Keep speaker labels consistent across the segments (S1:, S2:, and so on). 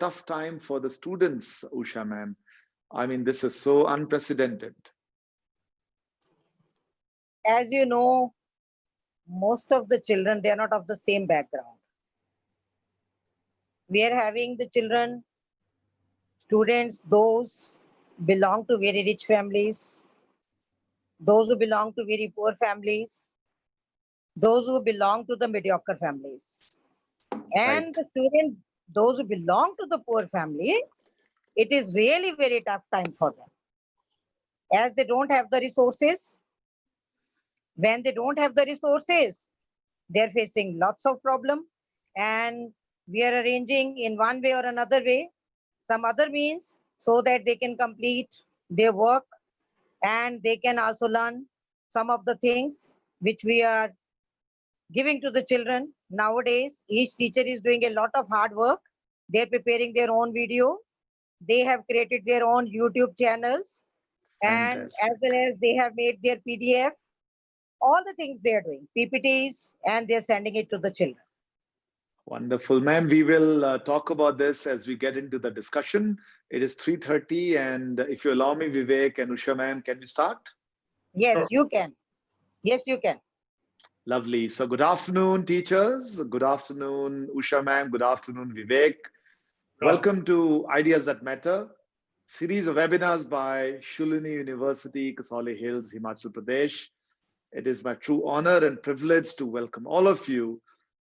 S1: tough time for the students, Usha ma'am? I mean, this is so unprecedented.
S2: As you know, most of the children, they are not of the same background. We are having the children, students, those belong to very rich families, those who belong to very poor families, those who belong to the mediocre families.
S1: Right.
S2: And the students, those who belong to the poor family, it is really very tough time for them. As they don't have the resources, when they don't have the resources, they're facing lots of problem. And we are arranging in one way or another way, some other means, so that they can complete their work and they can also learn some of the things which we are giving to the children. Nowadays, each teacher is doing a lot of hard work. They're preparing their own video. They have created their own YouTube channels, and as
S1: Fantastic.
S2: well as they have made their PDF, all the things they are doing, PPTs, and they're sending it to the children.
S1: Wonderful, ma'am. We will talk about this as we get into the discussion. It is 3:30, and if you allow me, Vivek and Usha ma'am, can we start?
S2: Yes, you can. Yes, you can.
S1: Lovely. So good afternoon, teachers. Good afternoon, Usha ma'am. Good afternoon, Vivek. Welcome to Ideas That Matter, series of webinars by Shoolini University, Kasoli Hills, Himachal Pradesh. It is my true honor and privilege to welcome all of you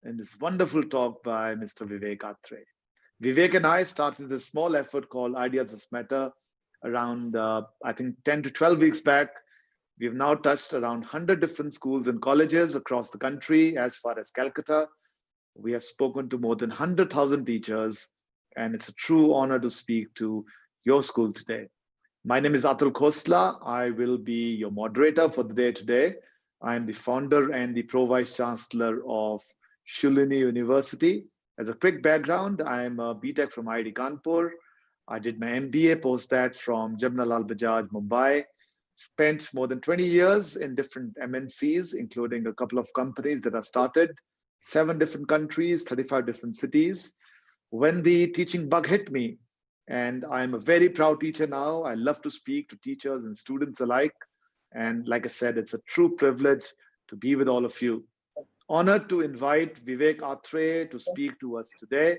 S1: in this wonderful talk by Mr. Vivek Atray. Vivek and I started this small effort called Ideas That Matter around, I think, 10 to 12 weeks back. We've now touched around 100 different schools and colleges across the country, as far as Calcutta. We have spoken to more than 100,000 teachers, and it's a true honor to speak to your school today. My name is Atul Khosla. I will be your moderator for the day today. I am the founder and the Pro-Vice Chancellor of Shoolini University. As a quick background, I am a BTech from IIT Kanpur. I did my MBA post that from Jamnalal Bajaj, Mumbai. Spent more than 20 years in different MNCs, including a couple of companies that I started, 7 different countries, 35 different cities. When the teaching bug hit me, and I'm a very proud teacher now, I love to speak to teachers and students alike. And like I said, it's a true privilege to be with all of you. Honored to invite Vivek Atray to speak to us today.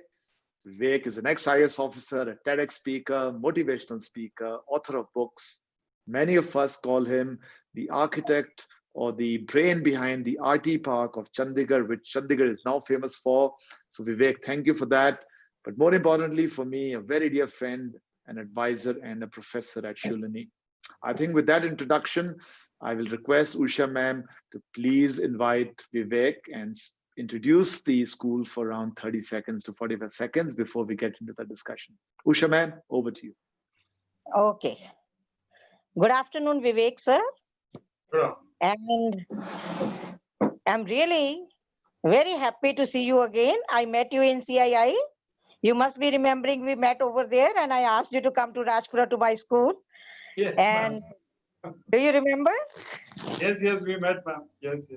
S1: Vivek is an ex-IAS officer, a TEDx speaker, motivational speaker, author of books. Many of us call him the architect or the brain behind the RT Park of Chandigarh, which Chandigarh is now famous for. So Vivek, thank you for that. But more importantly for me, a very dear friend, an advisor, and a professor at Shoolini. I think with that introduction, I will request Usha ma'am to please invite Vivek and introduce the school for around 30 seconds to 45 seconds before we get into the discussion. Usha ma'am, over to you.
S2: Okay. Good afternoon, Vivek, sir.
S3: Yeah.
S2: And I'm really very happy to see you again. I met you in CII. You must be remembering we met over there and I asked you to come to Rajpura to my school.
S3: Yes,
S2: And
S3: ma'am.
S2: do you remember?
S3: Yes, we met, ma'am. Yes.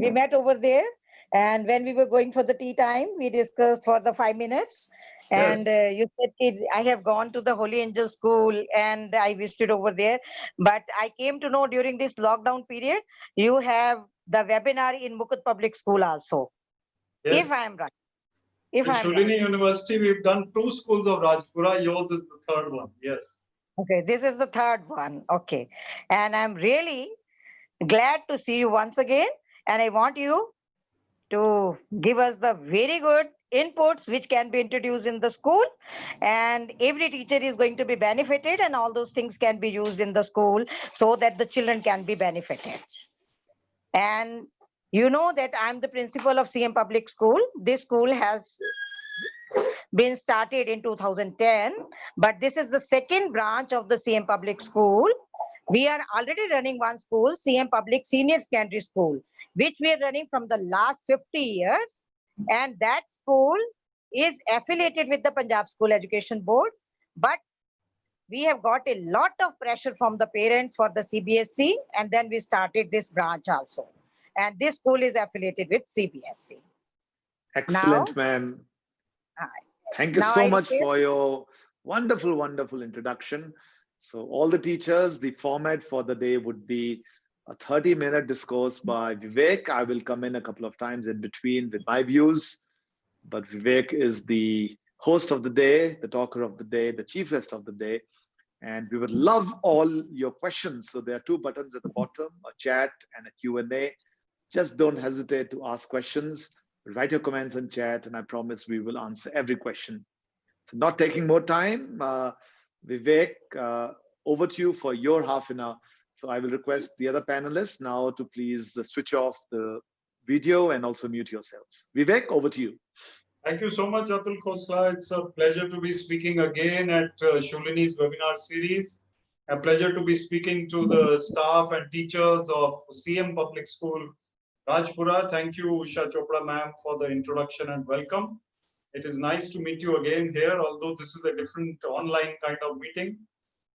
S2: We met over there. And when we were going for the tea time, we discussed for the 5 minutes. And you said, I have gone to the Holy Angel School and I visited over there. But I came to know during this lockdown period, you have the webinar in Mukut Public School also.
S3: Yes.
S2: If I am right. If
S3: In
S2: I am
S3: Shoolini
S2: right.
S3: University, we've done 2 schools of Rajpura. Yours is the 3rd one. Yes.
S2: Okay, this is the 3rd one. Okay. And I'm really glad to see you once again. And I want you to give us the very good inputs which can be introduced in the school, and every teacher is going to be benefited and all those things can be used in the school so that the children can be benefited. And you know that I'm the principal of CM Public School. This school has been started in 2010, but this is the 2nd branch of the CM Public School. We are already running one school, CM Public Senior Secondary School, which we are running from the last 50 years. And that school is affiliated with the Punjab School Education Board. But we have got a lot of pressure from the parents for the CBSE, and then we started this branch also. And this school is affiliated with CBSE.
S1: Excellent, ma'am. Thank you
S2: Now
S1: so
S2: I
S1: much
S2: request.
S1: for your wonderful, wonderful introduction. So, all the teachers, the format for the day would be a 30-minute discourse by Vivek. I will come in a couple of times in between with my views, but Vivek is the host of the day, the talker of the day, the chief guest of the day. And we would love all your questions. So there are two buttons at the bottom, a chat and a Q&A. Just don't hesitate to ask questions. Write your comments in chat, and I promise we will answer every question. So not taking more time, Vivek, over to you for your half an hour. So I will request the other panelists now to please switch off the video and also mute yourselves. Vivek, over to you.
S3: Thank you so much, Atul Khosla. It's a pleasure to be speaking again at Shoolini's webinar series. A pleasure to be speaking to the staff and teachers of CM Public School, Rajpura. Thank you, Usha Chopra ma'am, for the introduction and welcome. It is nice to meet you again here, although this is a different online kind of meeting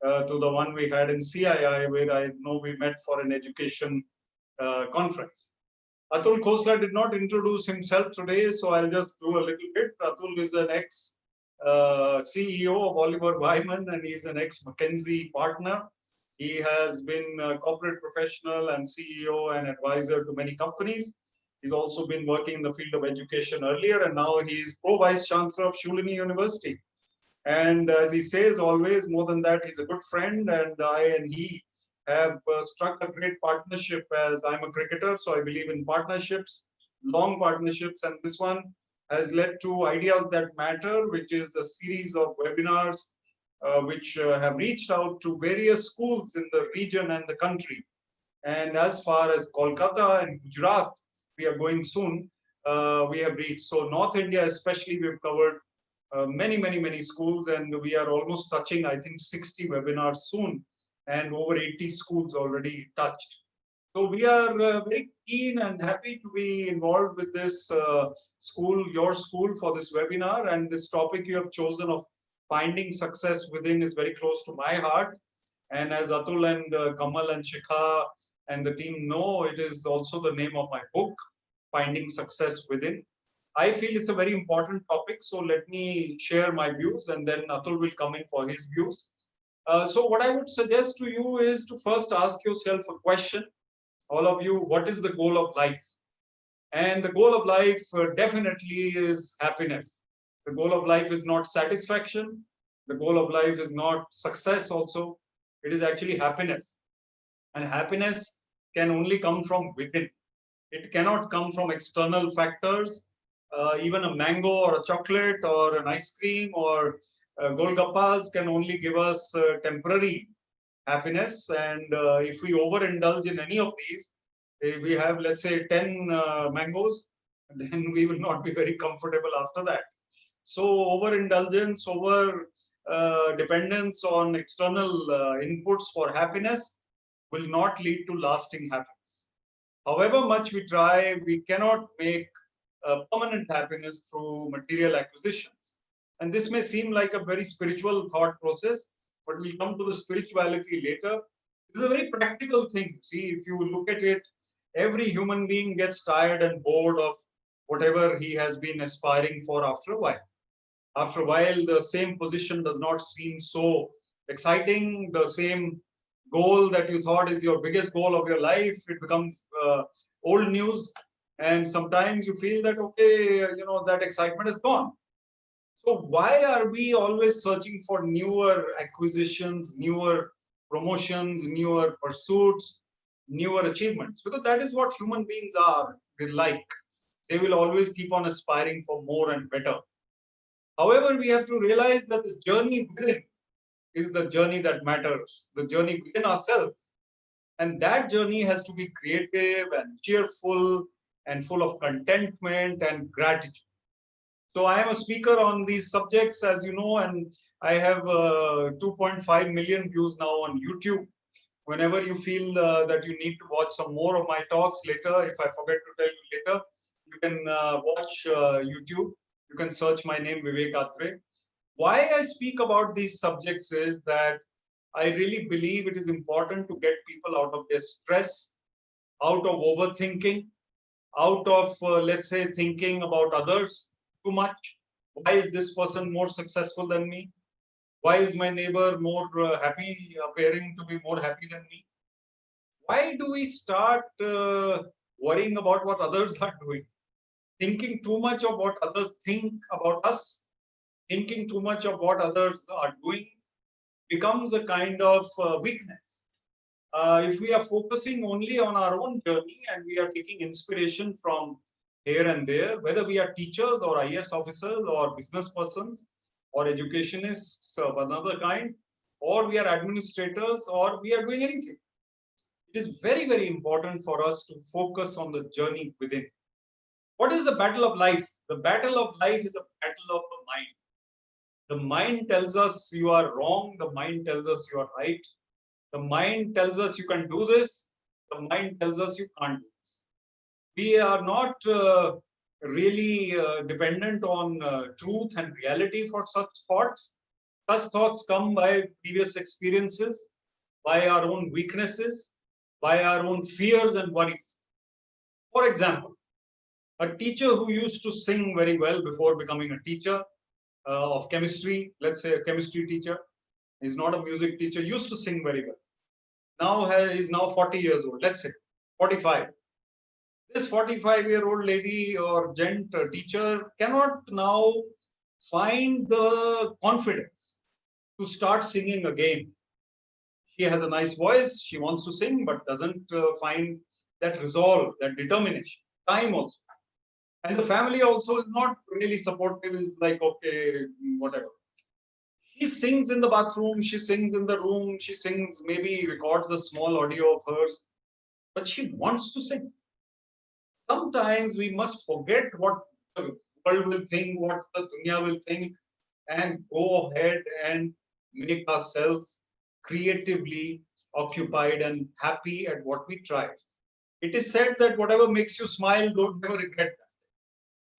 S3: to the one we had in CII, where I know we met for an education conference. Atul Khosla did not introduce himself today, so I'll just do a little bit. Atul is an ex CEO of Oliver Wyman, and he's an ex McKinsey partner. He has been a corporate professional and CEO and advisor to many companies. He's also been working in the field of education earlier, and now he's pro-vice chancellor of Shoolini University. And as he says always, more than that, he's a good friend, and I and he have struck a great partnership. As I'm a cricketer, so I believe in partnerships, long partnerships, and this one has led to Ideas That Matter, which is a series of webinars which have reached out to various schools in the region and the country. And as far as Kolkata and Gujarat, we are going soon, we have reached. So North India especially, we've covered many schools, and we are almost touching, I think, 60 webinars soon, and over 80 schools already touched. So we are very keen and happy to be involved with this school, your school, for this webinar. And this topic you have chosen of finding success within is very close to my heart. And as Atul and Kamal and Shikha and the team know, it is also the name of my book, Finding Success Within. I feel it's a very important topic, so let me share my views, and then Atul will come in for his views. So what I would suggest to you is to first ask yourself a question, all of you: what is the goal of life? And the goal of life definitely is happiness. The goal of life is not satisfaction. The goal of life is not success also. It is actually happiness. And happiness can only come from within. It cannot come from external factors. Even a mango or a chocolate or an ice cream or golgappas can only give us temporary happiness. And if we overindulge in any of these, if we have, let's say, 10 mangoes, then we will not be very comfortable after that. So overindulgence, over dependence on external inputs for happiness will not lead to lasting happiness. However much we try, we cannot make permanent happiness through material acquisitions. And this may seem like a very spiritual thought process, but we'll come to the spirituality later. This is a very practical thing. See, if you look at it, every human being gets tired and bored of whatever he has been aspiring for after a while. After a while, the same position does not seem so exciting. The same goal that you thought is your biggest goal of your life, it becomes old news. And sometimes you feel that, okay, that excitement is gone. So why are we always searching for newer acquisitions, newer promotions, newer pursuits, newer achievements? Because that is what human beings are. They like. They will always keep on aspiring for more and better. However, we have to realize that the journey within is the journey that matters, the journey within ourselves. And that journey has to be creative and cheerful and full of contentment and gratitude. So I am a speaker on these subjects, as you know, and I have 2.5 million views now on YouTube. Whenever you feel that you need to watch some more of my talks later, if I forget to tell you later, you can watch YouTube. You can search my name, Vivek Atray. Why I speak about these subjects is that I really believe it is important to get people out of their stress, out of overthinking, out of, let's say, thinking about others too much. Why is this person more successful than me? Why is my neighbor more happy, appearing to be more happy than me? Why do we start worrying about what others are doing? Thinking too much of what others think about us, thinking too much of what others are doing becomes a kind of weakness. If we are focusing only on our own journey and we are taking inspiration from here and there, whether we are teachers or IAS officers or business persons or educationists of another kind, or we are administrators or we are doing anything, it is very, very important for us to focus on the journey within. What is the battle of life? The battle of life is a battle of the mind. The mind tells us you are wrong. The mind tells us you are right. The mind tells us you can do this. The mind tells us you can't do this. We are not really dependent on truth and reality for such thoughts. Such thoughts come by previous experiences, by our own weaknesses, by our own fears and worries. For example, a teacher who used to sing very well before becoming a teacher of chemistry, let's say a chemistry teacher, is not a music teacher, used to sing very well. Now is now 40 years old, let's say 45. This 45-year-old lady or gent teacher cannot now find the confidence to start singing again. She has a nice voice, she wants to sing, but doesn't find that resolve, that determination, time also. And the family also is not really supportive, is like, okay, whatever. She sings in the bathroom, she sings in the room, she sings, maybe records a small audio of hers, but she wants to sing. Sometimes we must forget what the world will think, what the dunya will think, and go ahead and make ourselves creatively occupied and happy at what we try. It is said that whatever makes you smile, don't ever regret that.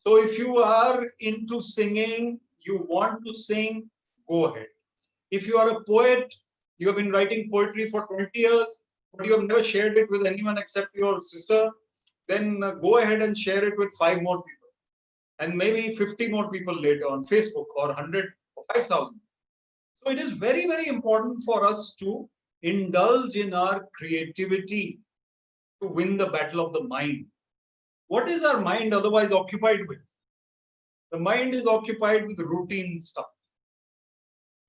S3: So if you are into singing, you want to sing, go ahead. If you are a poet, you have been writing poetry for 20 years, but you have never shared it with anyone except your sister, then go ahead and share it with 5 more people. And maybe 50 more people later on Facebook, or 100 or 5,000. So it is very, very important for us to indulge in our creativity to win the battle of the mind. What is our mind otherwise occupied with? The mind is occupied with routine stuff.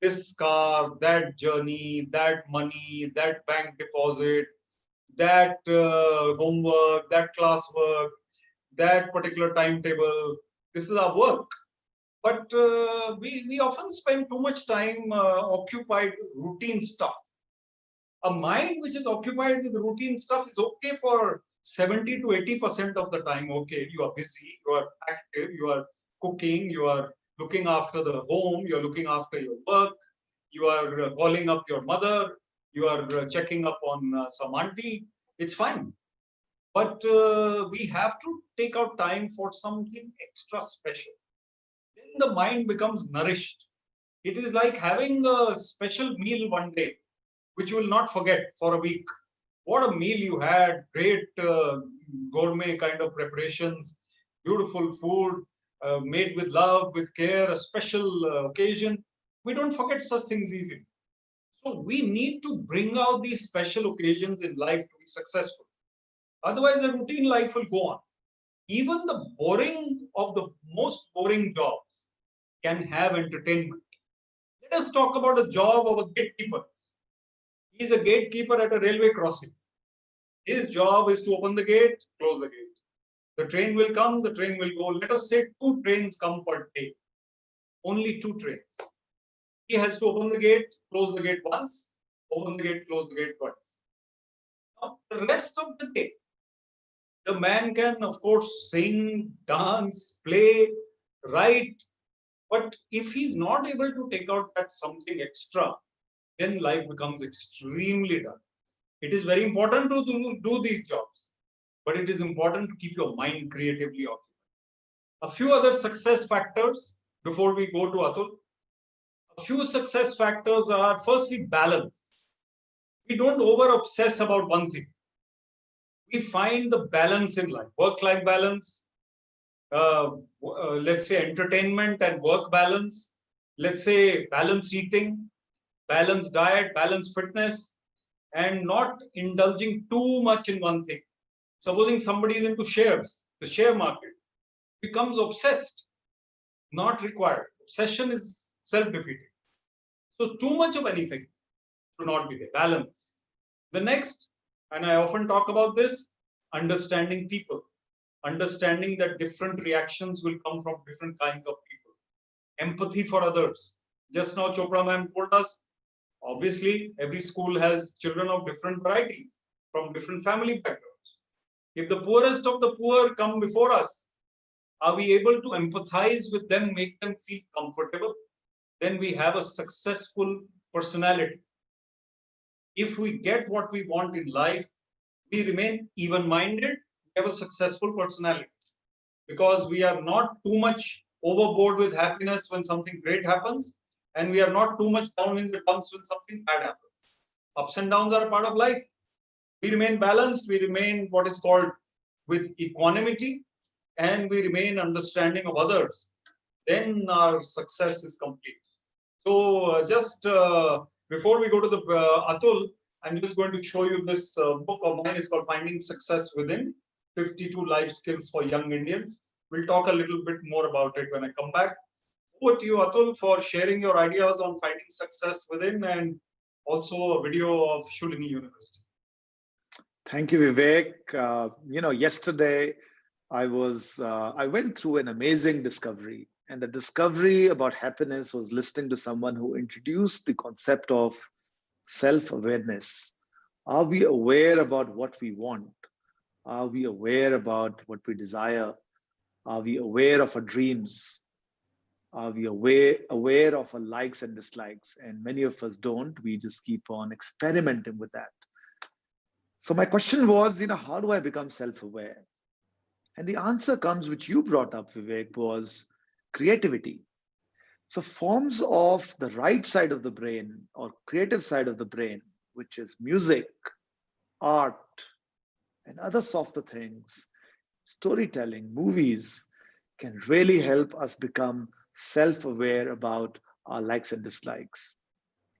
S3: This car, that journey, that money, that bank deposit, that homework, that classwork, that particular timetable. This is our work. But we often spend too much time occupied with routine stuff. A mind which is occupied with routine stuff is okay for 70 to 80% of the time. Okay, you are busy, you are active, you are cooking, you are looking after the home, you are looking after your work, you are calling up your mother, you are checking up on some auntie. It's fine. But we have to take out time for something extra special. Then the mind becomes nourished. It is like having a special meal one day, which you will not forget for a week. What a meal you had, great gourmet kind of preparations, beautiful food, made with love, with care, a special occasion. We don't forget such things easily. So we need to bring out these special occasions in life to be successful. Otherwise, the routine life will go on. Even the boring of the most boring jobs can have entertainment. Let us talk about the job of a gatekeeper. He is a gatekeeper at a railway crossing. His job is to open the gate, close the gate. The train will come, the train will go. Let us say 2 trains come per day. Only 2 trains. He has to open the gate, close the gate once, open the gate, close the gate twice. Now, the rest of the day, the man can, of course, sing, dance, play, write. But if he's not able to take out that something extra, then life becomes extremely dull. It is very important to do these jobs, but it is important to keep your mind creatively occupied. A few other success factors before we go to Atul. A few success factors are, firstly, balance. We don't over obsess about one thing. We find the balance in life, work-life balance, let's say entertainment and work balance, let's say balanced eating, balanced diet, balanced fitness, and not indulging too much in one thing. Supposing somebody is into shares, the share market becomes obsessed, not required. Obsession is self-defeating. So too much of anything should not be there. Balance. The next, and I often talk about this, understanding people. Understanding that different reactions will come from different kinds of people. Empathy for others. Just now Chopra ma'am told us, obviously every school has children of different varieties, from different family backgrounds. If the poorest of the poor come before us, are we able to empathize with them, make them feel comfortable? Then we have a successful personality. If we get what we want in life, we remain even-minded, we have a successful personality. Because we are not too much overboard with happiness when something great happens, and we are not too much down in the dumps when something bad happens. Ups and downs are a part of life. We remain balanced, we remain what is called with equanimity, and we remain understanding of others. Then our success is complete. So just before we go to the Atul, I'm just going to show you this book of mine. It's called Finding Success Within, 52 Life Skills for Young Indians. We'll talk a little bit more about it when I come back. Over to you, Atul, for sharing your ideas on finding success within, and also a video of Shoolini University.
S1: Thank you, Vivek. Yesterday I went through an amazing discovery, and the discovery about happiness was listening to someone who introduced the concept of self-awareness. Are we aware about what we want? Are we aware about what we desire? Are we aware of our dreams? Are we aware of our likes and dislikes? And many of us don't. We just keep on experimenting with that. So my question was, how do I become self-aware? And the answer comes, which you brought up, Vivek, was creativity. So forms of the right side of the brain or creative side of the brain, which is music, art, and other softer things, storytelling, movies, can really help us become self-aware about our likes and dislikes.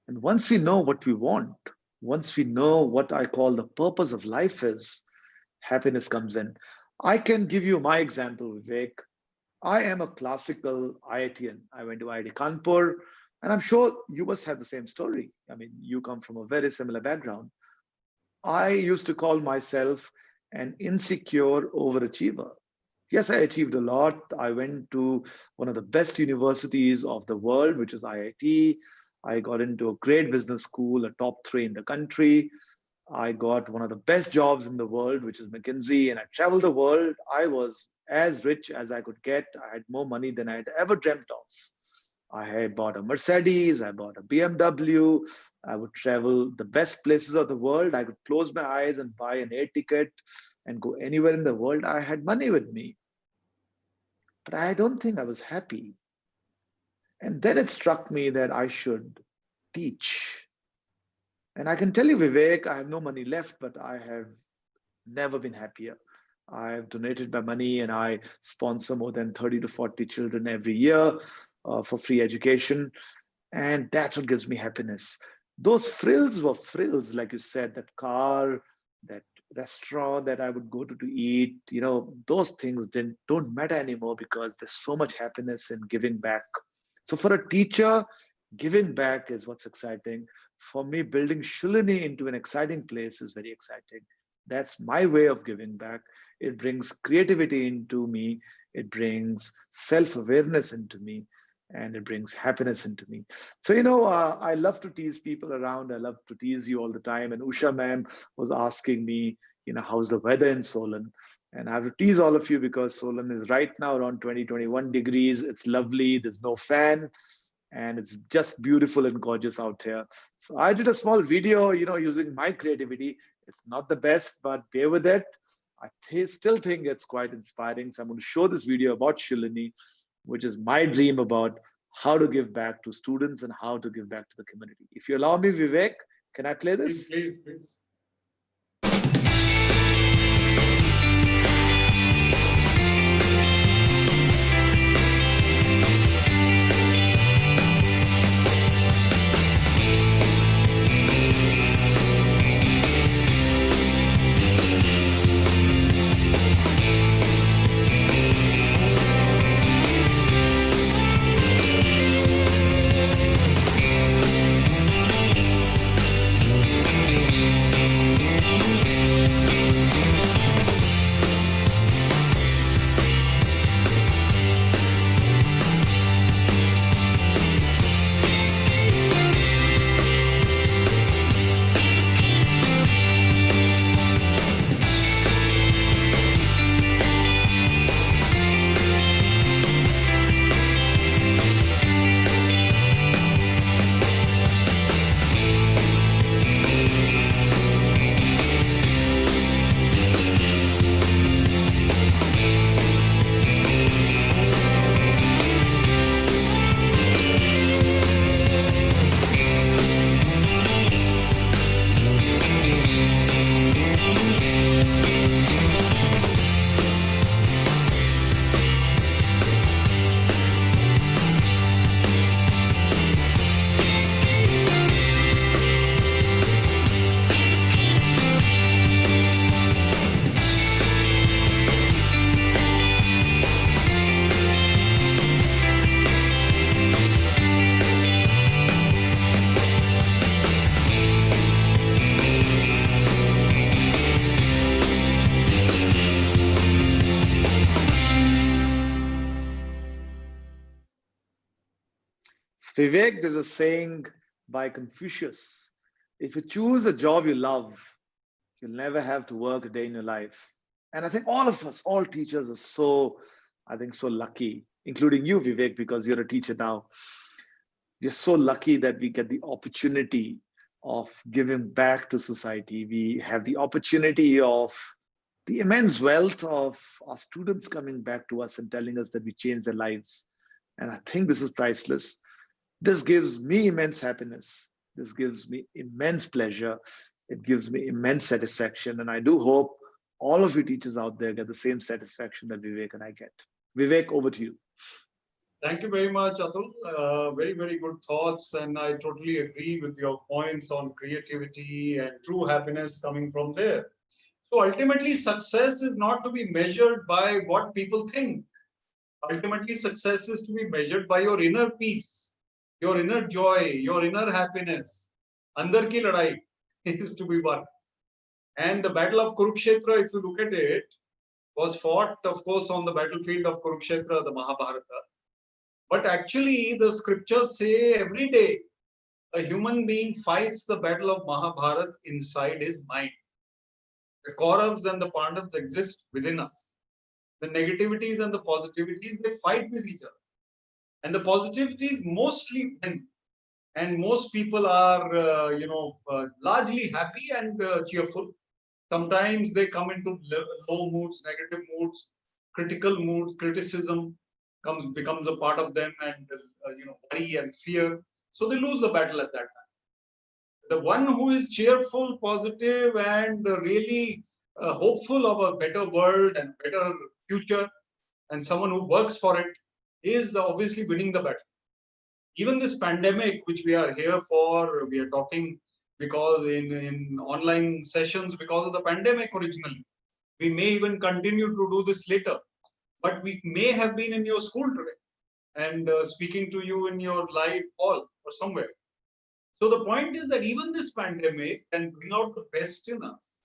S1: And once we know what we want, once we know what I call the purpose of life is, happiness comes in. I can give you my example, Vivek. I am a classical IITian. I went to IIT Kanpur, and I'm sure you must have the same story. I mean, you come from a very similar background. I used to call myself an insecure overachiever. Yes, I achieved a lot. I went to one of the best universities of the world, which is IIT. I got into a great business school, a top 3 in the country. I got one of the best jobs in the world, which is McKinsey, and I traveled the world. I was as rich as I could get. I had more money than I had ever dreamt of. I had bought a Mercedes, I bought a BMW. I would travel the best places of the world. I could close my eyes and buy an air ticket and go anywhere in the world. I had money with me. But I don't think I was happy. And then it struck me that I should teach. And I can tell you, Vivek, I have no money left, but I have never been happier. I've donated my money and I sponsor more than 30 to 40 children every year for free education. And that's what gives me happiness. Those frills were frills, like you said, that car, that restaurant that I would go to eat, those things don't matter anymore because there's so much happiness in giving back. So for a teacher, giving back is what's exciting. For me, building Shoolini into an exciting place is very exciting. That's my way of giving back. It brings creativity into me. It brings self-awareness into me. And it brings happiness into me. So, I love to tease people around. I love to tease you all the time. And Usha ma'am was asking me, how's the weather in Solon? And I have to tease all of you because Solon is right now around 20, 21 degrees. It's lovely. There's no fan. And it's just beautiful and gorgeous out here. So I did a small video, using my creativity. It's not the best, but bear with it. I still think it's quite inspiring. So I'm going to show this video about Shoolini, which is my dream about how to give back to students and how to give back to the community. If you allow me, Vivek, can I play this?
S3: Please.
S1: Vivek, there's a saying by Confucius: if you choose a job you love, you'll never have to work a day in your life. And I think all of us, all teachers are so, I think, so lucky, including you, Vivek, because you're a teacher now. We're so lucky that we get the opportunity of giving back to society. We have the opportunity of the immense wealth of our students coming back to us and telling us that we changed their lives. And I think this is priceless. This gives me immense happiness. This gives me immense pleasure. It gives me immense satisfaction. And I do hope all of you teachers out there get the same satisfaction that Vivek and I get. Vivek, over to you.
S3: Thank you very much, Atul. Very, very good thoughts. And I totally agree with your points on creativity and true happiness coming from there. So ultimately, success is not to be measured by what people think. Ultimately, success is to be measured by your inner peace, your inner joy, your inner happiness. Andar ki ladai is to be won. And the Battle of Kurukshetra, if you look at it, was fought, of course, on the battlefield of Kurukshetra, the Mahabharata. But actually, the scriptures say every day a human being fights the battle of Mahabharata inside his mind. The Kauravas and the Pandavas exist within us. The negativities and the positivities, they fight with each other. And the positivities mostly win. And most people are, largely happy and cheerful. Sometimes they come into low moods, negative moods, critical moods, criticism becomes a part of them, and worry and fear. So they lose the battle at that time. The one who is cheerful, positive, and really hopeful of a better world and better future, and someone who works for it, is obviously winning the battle. Even this pandemic, which we are here for, we are talking because in online sessions because of the pandemic originally. We may even continue to do this later. But we may have been in your school today and speaking to you in your live hall or somewhere. So the point is that even this pandemic can bring out the best in us.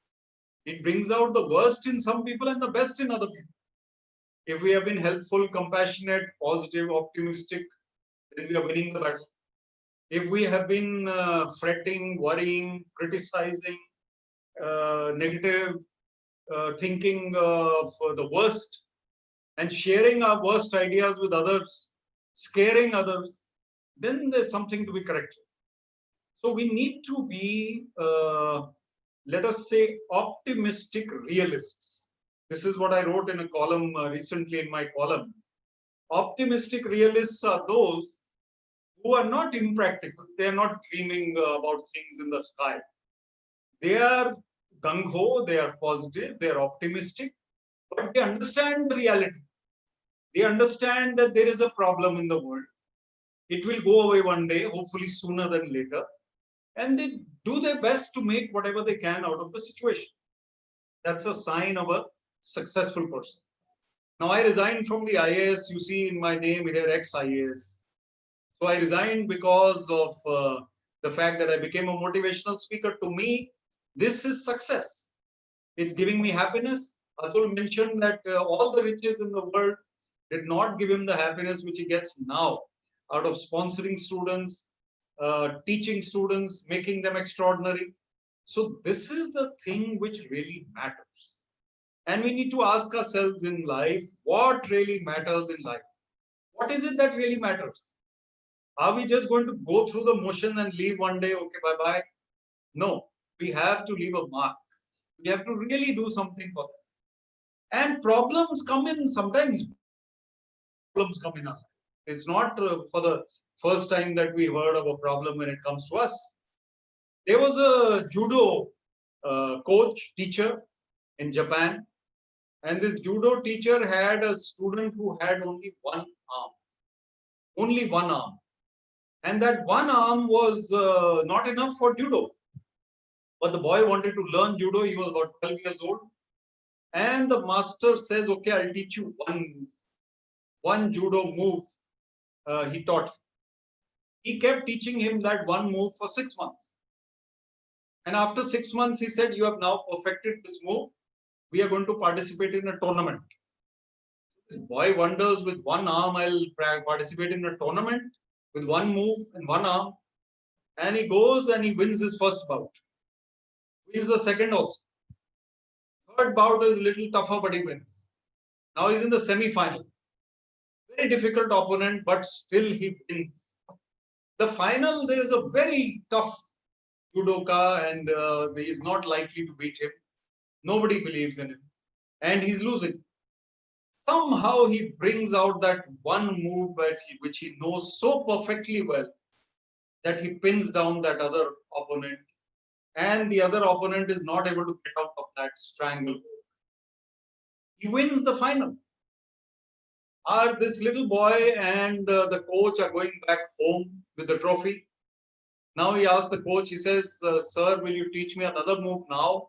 S3: It brings out the worst in some people and the best in other people. If we have been helpful, compassionate, positive, optimistic, then we are winning the battle. If we have been fretting, worrying, criticizing, negative, thinking for the worst, and sharing our worst ideas with others, scaring others, then there's something to be corrected. So we need to be, let us say, optimistic realists. This is what I wrote in a column recently in my column. Optimistic realists are those who are not impractical. They are not dreaming about things in the sky. They are gung-ho, they are positive, they are optimistic, but they understand the reality. They understand that there is a problem in the world. It will go away one day, hopefully sooner than later. And they do their best to make whatever they can out of the situation. That's a sign of a successful person. Now, I resigned from the IAS. You see in my name here, ex-IAS. So I resigned because of the fact that I became a motivational speaker. To me, this is success. It's giving me happiness. Atul mentioned that all the riches in the world did not give him the happiness which he gets now out of sponsoring students, teaching students, making them extraordinary. So this is the thing which really matters. And we need to ask ourselves in life, what really matters in life? What is it that really matters? Are we just going to go through the motion and leave one day, okay, bye-bye? No, we have to leave a mark. We have to really do something for that. And problems come in sometimes. Problems come in our life. It's not for the first time that we heard of a problem when it comes to us. There was a judo coach, teacher in Japan, and this judo teacher had a student who had only one arm. Only one arm. And that one arm was not enough for judo. But the boy wanted to learn judo. He was about 12 years old. And the master says, okay, I'll teach you one judo move. He taught. He kept teaching him that one move for 6 months. And after 6 months, he said, you have now perfected this move. We are going to participate in a tournament. This boy wonders, with one arm, I'll participate in a tournament with one move and one arm, and he goes and he wins his first bout. Wins the second also. Third bout is a little tougher, but he wins. Now he's in the semi-final. Very difficult opponent, but still he wins. The final, there is a very tough judoka, and he is not likely to beat him. Nobody believes in him, and he's losing. Somehow he brings out that one move which he knows so perfectly well that he pins down that other opponent, and the other opponent is not able to get out of that stranglehold. He wins the final. This little boy and the coach are going back home with the trophy. Now he asks the coach, he says, sir, will you teach me another move now?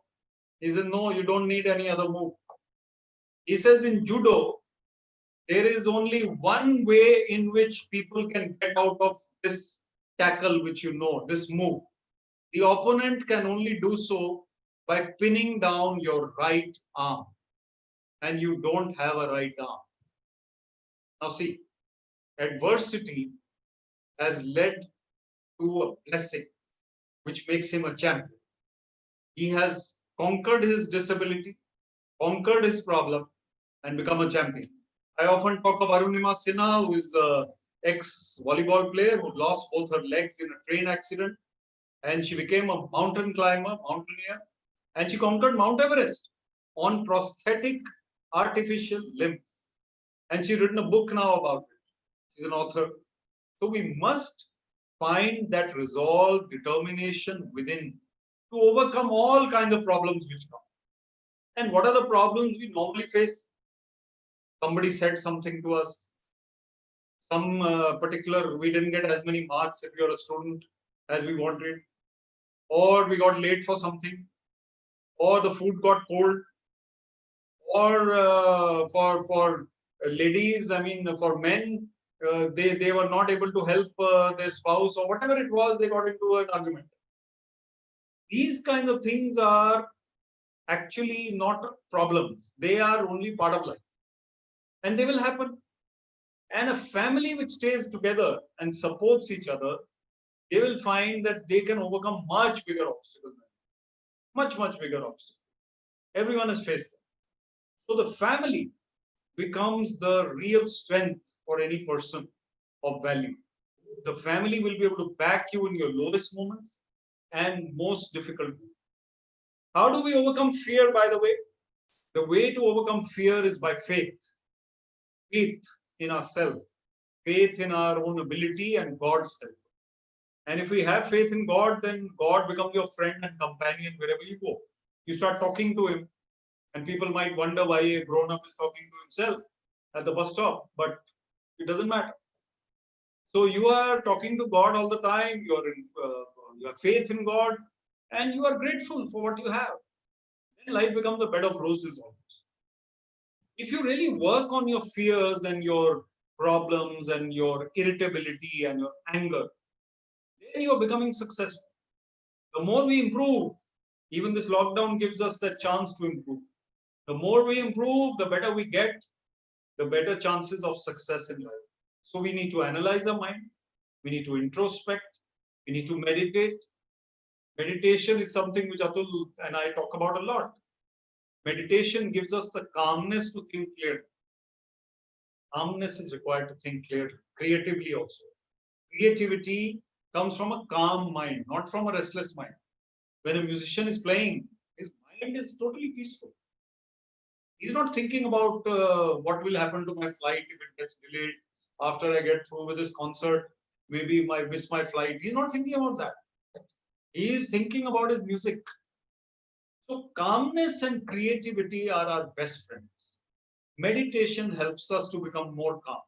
S3: He says, no, you don't need any other move. He says, in judo, there is only one way in which people can get out of this tackle, which you know, this move. The opponent can only do so by pinning down your right arm, and you don't have a right arm. Now see, adversity has led to a blessing, which makes him a champion. He has conquered his disability, conquered his problem, and become a champion. I often talk of Arunima Sinha, who is the ex-volleyball player who lost both her legs in a train accident, and she became a mountain climber, mountaineer, and she conquered Mount Everest on prosthetic artificial limbs. And she's written a book now about it. She's an author. So we must find that resolve, determination within to overcome all kinds of problems which come. And what are the problems we normally face? Somebody said something to us. Some particular, we didn't get as many marks if you're a student as we wanted. Or we got late for something. Or the food got cold. Or for ladies, I mean, for men, they were not able to help their spouse, or whatever it was, they got into an argument. These kinds of things are actually not problems. They are only part of life. And they will happen. And a family which stays together and supports each other, they will find that they can overcome much bigger obstacles. Much, much bigger obstacles. Everyone has faced them. So the family becomes the real strength for any person of value. The family will be able to back you in your lowest moments and most difficult moments. How do we overcome fear, by the way? The way to overcome fear is by faith. Faith in ourselves, faith in our own ability and God's help. And if we have faith in God, then God becomes your friend and companion wherever you go. You start talking to him, and people might wonder why a grown-up is talking to himself at the bus stop, but it doesn't matter. So you are talking to God all the time, you have faith in God, and you are grateful for what you have. Then life becomes a bed of roses almost. If you really work on your fears and your problems and your irritability and your anger, then you are becoming successful. The more we improve, even this lockdown gives us the chance to improve. The more we improve, the better we get, the better chances of success in life. So we need to analyze our mind. We need to introspect. We need to meditate. Meditation is something which Atul and I talk about a lot. Meditation gives us the calmness to think clearly. Calmness is required to think clearly, creatively also. Creativity comes from a calm mind, not from a restless mind. When a musician is playing, his mind is totally peaceful. He's not thinking about what will happen to my flight if it gets delayed after I get through with this concert. Maybe I miss my flight. He's not thinking about that. He is thinking about his music. So calmness and creativity are our best friends. Meditation helps us to become more calm.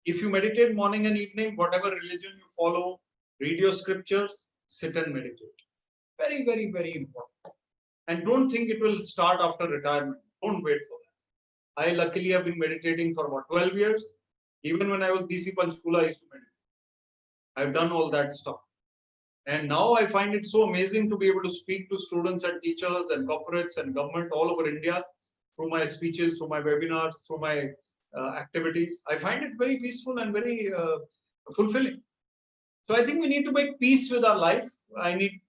S3: If you meditate morning and evening, whatever religion you follow, read your scriptures, sit and meditate. Very, very, very important. And don't think it will start after retirement. Don't wait for that. I luckily have been meditating for about 12 years. Even when I was DC Panchkula, I used to meditate. I've done all that stuff. And now I find it so amazing to be able to speak to students and teachers and corporates and government all over India through my speeches, through my webinars, through my activities. I find it very peaceful and very fulfilling. So I think we need to make peace with our life.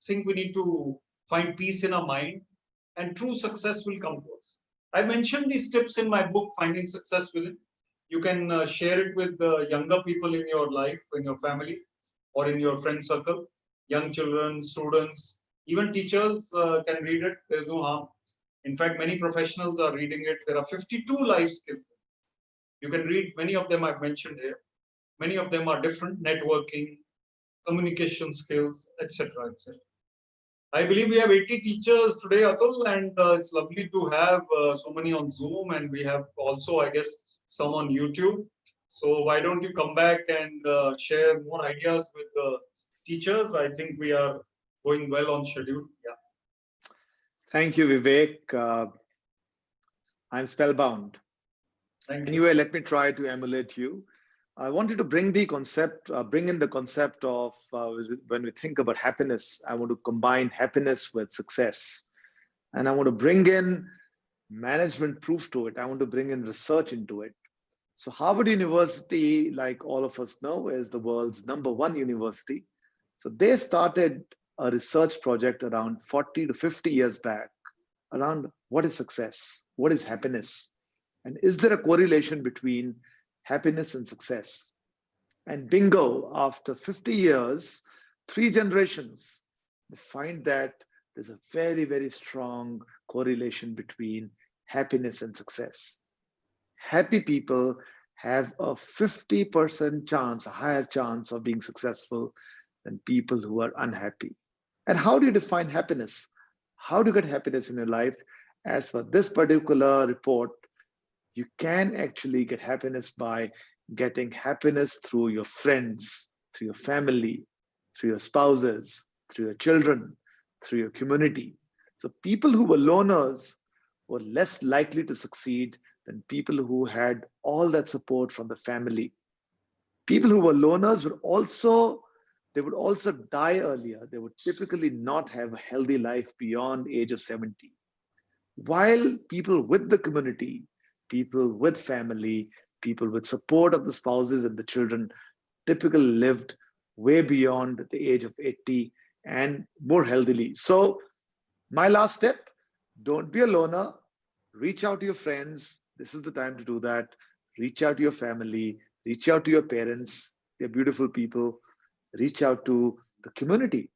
S3: Think we need to find peace in our mind, and true success will come to us. I mentioned these tips in my book, Finding Success Within. You can share it with the younger people in your life, in your family, or in your friend circle. Young children, students, even teachers can read it. There's no harm. In fact, many professionals are reading it. There are 52 life skills. You can read many of them I've mentioned here. Many of them are different: networking, communication skills, etc., etc. I believe we have 80 teachers today, Atul, and it's lovely to have so many on Zoom, and we have also, I guess, some on YouTube. So why don't you come back and share more ideas with the teachers? I think we are going well on schedule. Yeah.
S1: Thank you, Vivek. I'm spellbound.
S3: Thank you.
S1: Anyway, let me try to emulate you. I wanted to bring in the concept of when we think about happiness. I want to combine happiness with success, and I want to bring in management proof to it. I want to bring in research into it. So Harvard University, like all of us know, is the world's #1 university. So they started a research project around 40 to 50 years back around what is success, what is happiness, and is there a correlation between happiness and success? And bingo, after 50 years, 3 generations, they find that there's a very, very strong correlation between happiness and success. Happy people have a 50% chance, a higher chance of being successful than people who are unhappy. And how do you define happiness? How do you get happiness in your life? As for this particular report, you can actually get happiness by getting happiness through your friends, through your family, through your spouses, through your children, through your community. So people who were loners were less likely to succeed than people who had all that support from the family. People who were loners would also die earlier. They would typically not have a healthy life beyond age of 70. While people with the community, people with family, people with support of the spouses and the children typically lived way beyond the age of 80 and more healthily. So my last step, don't be a loner. Reach out to your friends. This is the time to do that. Reach out to your family. Reach out to your parents. They're beautiful people. Reach out to the community.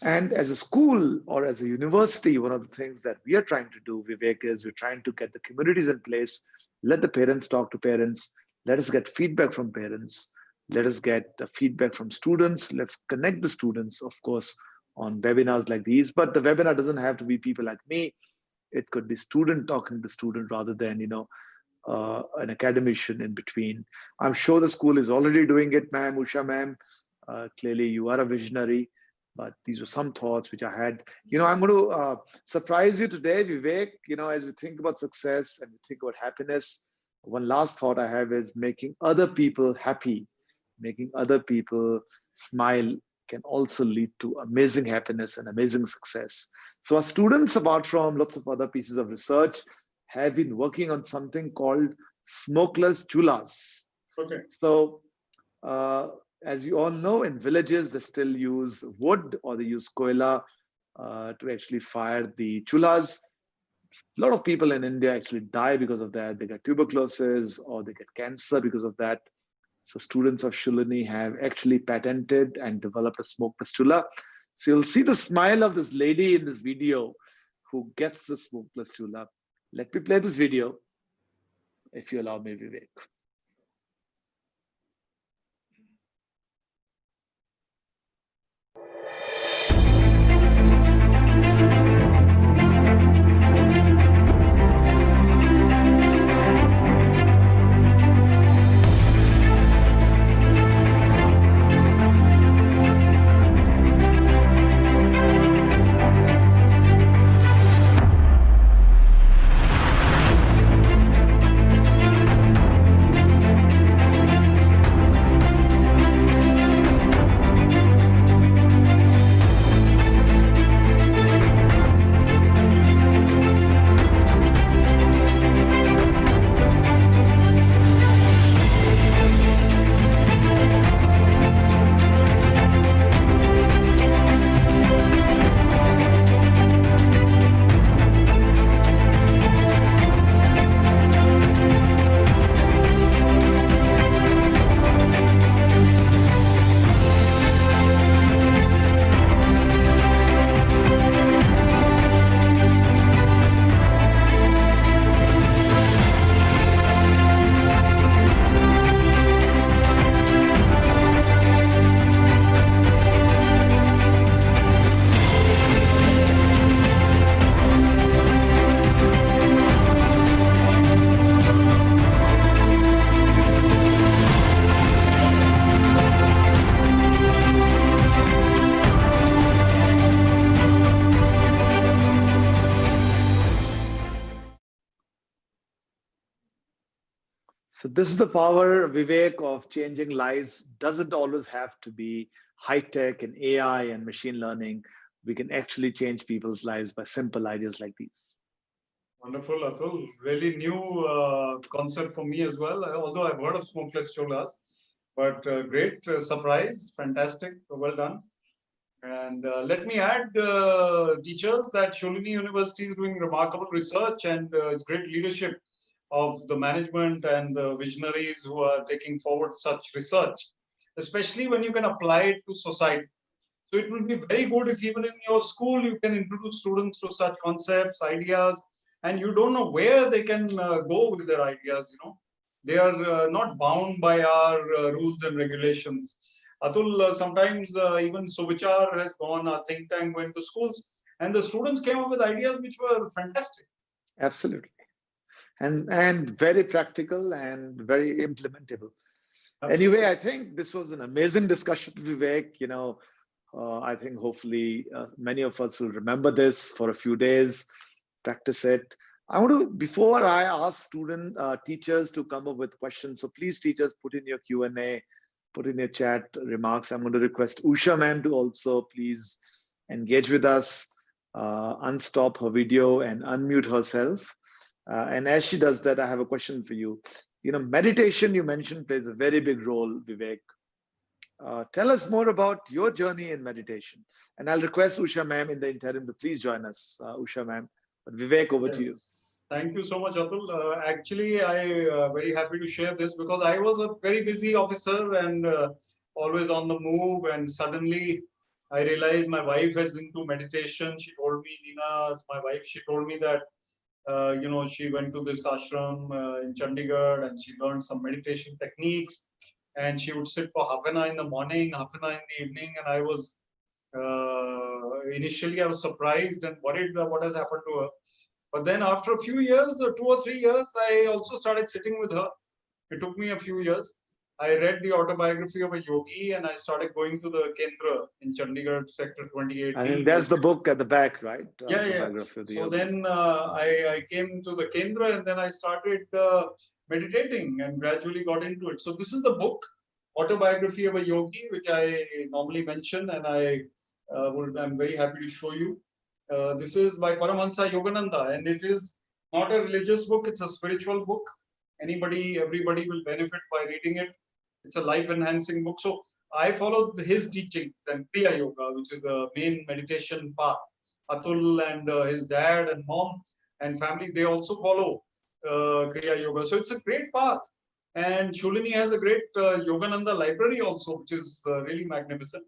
S1: And as a school or as a university, one of the things that we are trying to do, Vivek, is we're trying to get the communities in place. Let the parents talk to parents. Let us get feedback from parents. Let us get feedback from students. Let's connect the students, of course, on webinars like these. But the webinar doesn't have to be people like me. It could be student talking to student rather than, an academician in between. I'm sure the school is already doing it, ma'am, Usha ma'am. Clearly, you are a visionary. But these were some thoughts which I had. I'm going to surprise you today, Vivek. As we think about success and we think about happiness, one last thought I have is making other people happy, making other people smile can also lead to amazing happiness and amazing success. So our students, apart from lots of other pieces of research, have been working on something called smokeless chullas.
S3: Okay.
S1: So, as you all know, in villages, they still use wood or they use koila to actually fire the chullas. A lot of people in India actually die because of that. They get tuberculosis or they get cancer because of that. So students of Shoolini have actually patented and developed a smokeless chulla. So you'll see the smile of this lady in this video who gets the smokeless chulla. Let me play this video, if you allow me, Vivek. So this is the power, Vivek, of changing lives. Doesn't always have to be high tech and AI and machine learning. We can actually change people's lives by simple ideas like these.
S3: Wonderful, Atul. Really new concept for me as well. Although I've heard of smokeless cholas, but great surprise, fantastic, well done. And let me add, teachers, that Shoolini University is doing remarkable research, and it's great leadership of the management and the visionaries who are taking forward such research, especially when you can apply it to society. So it will be very good if even in your school you can introduce students to such concepts, ideas, and you don't know where they can go with their ideas. They are not bound by our rules and regulations. Atul, sometimes even Suvichar has gone, our think tank went to schools, and the students came up with ideas which were fantastic.
S1: Absolutely. And very practical and very implementable. Absolutely. Anyway, I think this was an amazing discussion, Vivek. I think hopefully many of us will remember this for a few days, practice it. I want to, before I ask teachers to come up with questions, so please teachers put in your Q&A, put in your chat remarks. I'm going to request Usha ma'am to also please engage with us, unstop her video and unmute herself. And as she does that, I have a question for you. Meditation you mentioned plays a very big role, Vivek. Tell us more about your journey in meditation. And I'll request Usha ma'am in the interim to please join us, Usha ma'am. But Vivek, over to you.
S3: Thank you so much, Atul. Actually, I very happy to share this because I was a very busy officer and always on the move. And suddenly I realized my wife is into meditation. She told me, Nina, my wife, she told me that she went to this ashram in Chandigarh and she learned some meditation techniques, and she would sit for half an hour in the morning, half an hour in the evening. And I was initially I was surprised and worried that what has happened to her. But then after a few years, 2 or 3 years, I also started sitting with her. It took me a few years. I read the autobiography of a yogi and I started going to the Kendra in Chandigarh, Sector 28.
S1: I think that's the book at the back, right?
S3: Yeah. So then I came to the Kendra and then I started meditating and gradually got into it. So this is the book, Autobiography of a Yogi, which I normally mention, and I'm very happy to show you. This is by Paramahansa Yogananda, and it is not a religious book, it's a spiritual book. Everybody will benefit by reading it. It's a life-enhancing book. So I followed his teachings and Kriya Yoga, which is the main meditation path. Atul and his dad and mom and family, they also follow Kriya Yoga. So it's a great path. And Shoolini has a great Yogananda library also, which is really magnificent.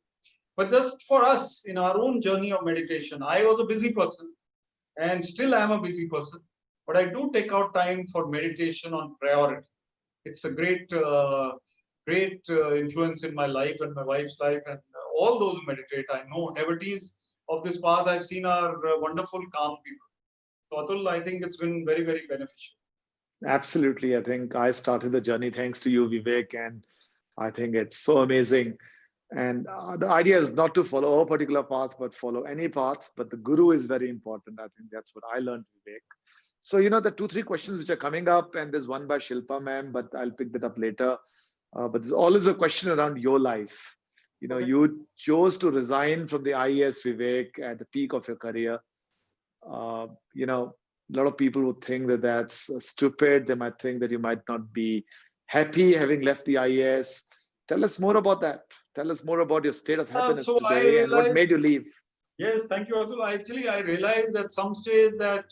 S3: But just for us in our own journey of meditation, I was a busy person and still am a busy person, but I do take out time for meditation on priority. It's a great influence in my life and my wife's life, and all those who meditate. I know devotees of this path I've seen are wonderful, calm people. So Atul, I think it's been very, very beneficial.
S1: Absolutely. I think I started the journey thanks to you, Vivek, and I think it's so amazing. And the idea is not to follow a particular path, but follow any path. But the guru is very important. I think that's what I learned, Vivek. So, the 2-3 questions which are coming up, and there's one by Shilpa ma'am, but I'll pick that up later. But there's always a question around your life. Okay. You chose to resign from the IAS, Vivek, at the peak of your career. A lot of people would think that that's stupid. They might think that you might not be happy having left the IAS. Tell us more about that. Tell us more about your state of happiness today and what made you leave.
S3: Yes, thank you, Atul. Actually, I realized at some stage that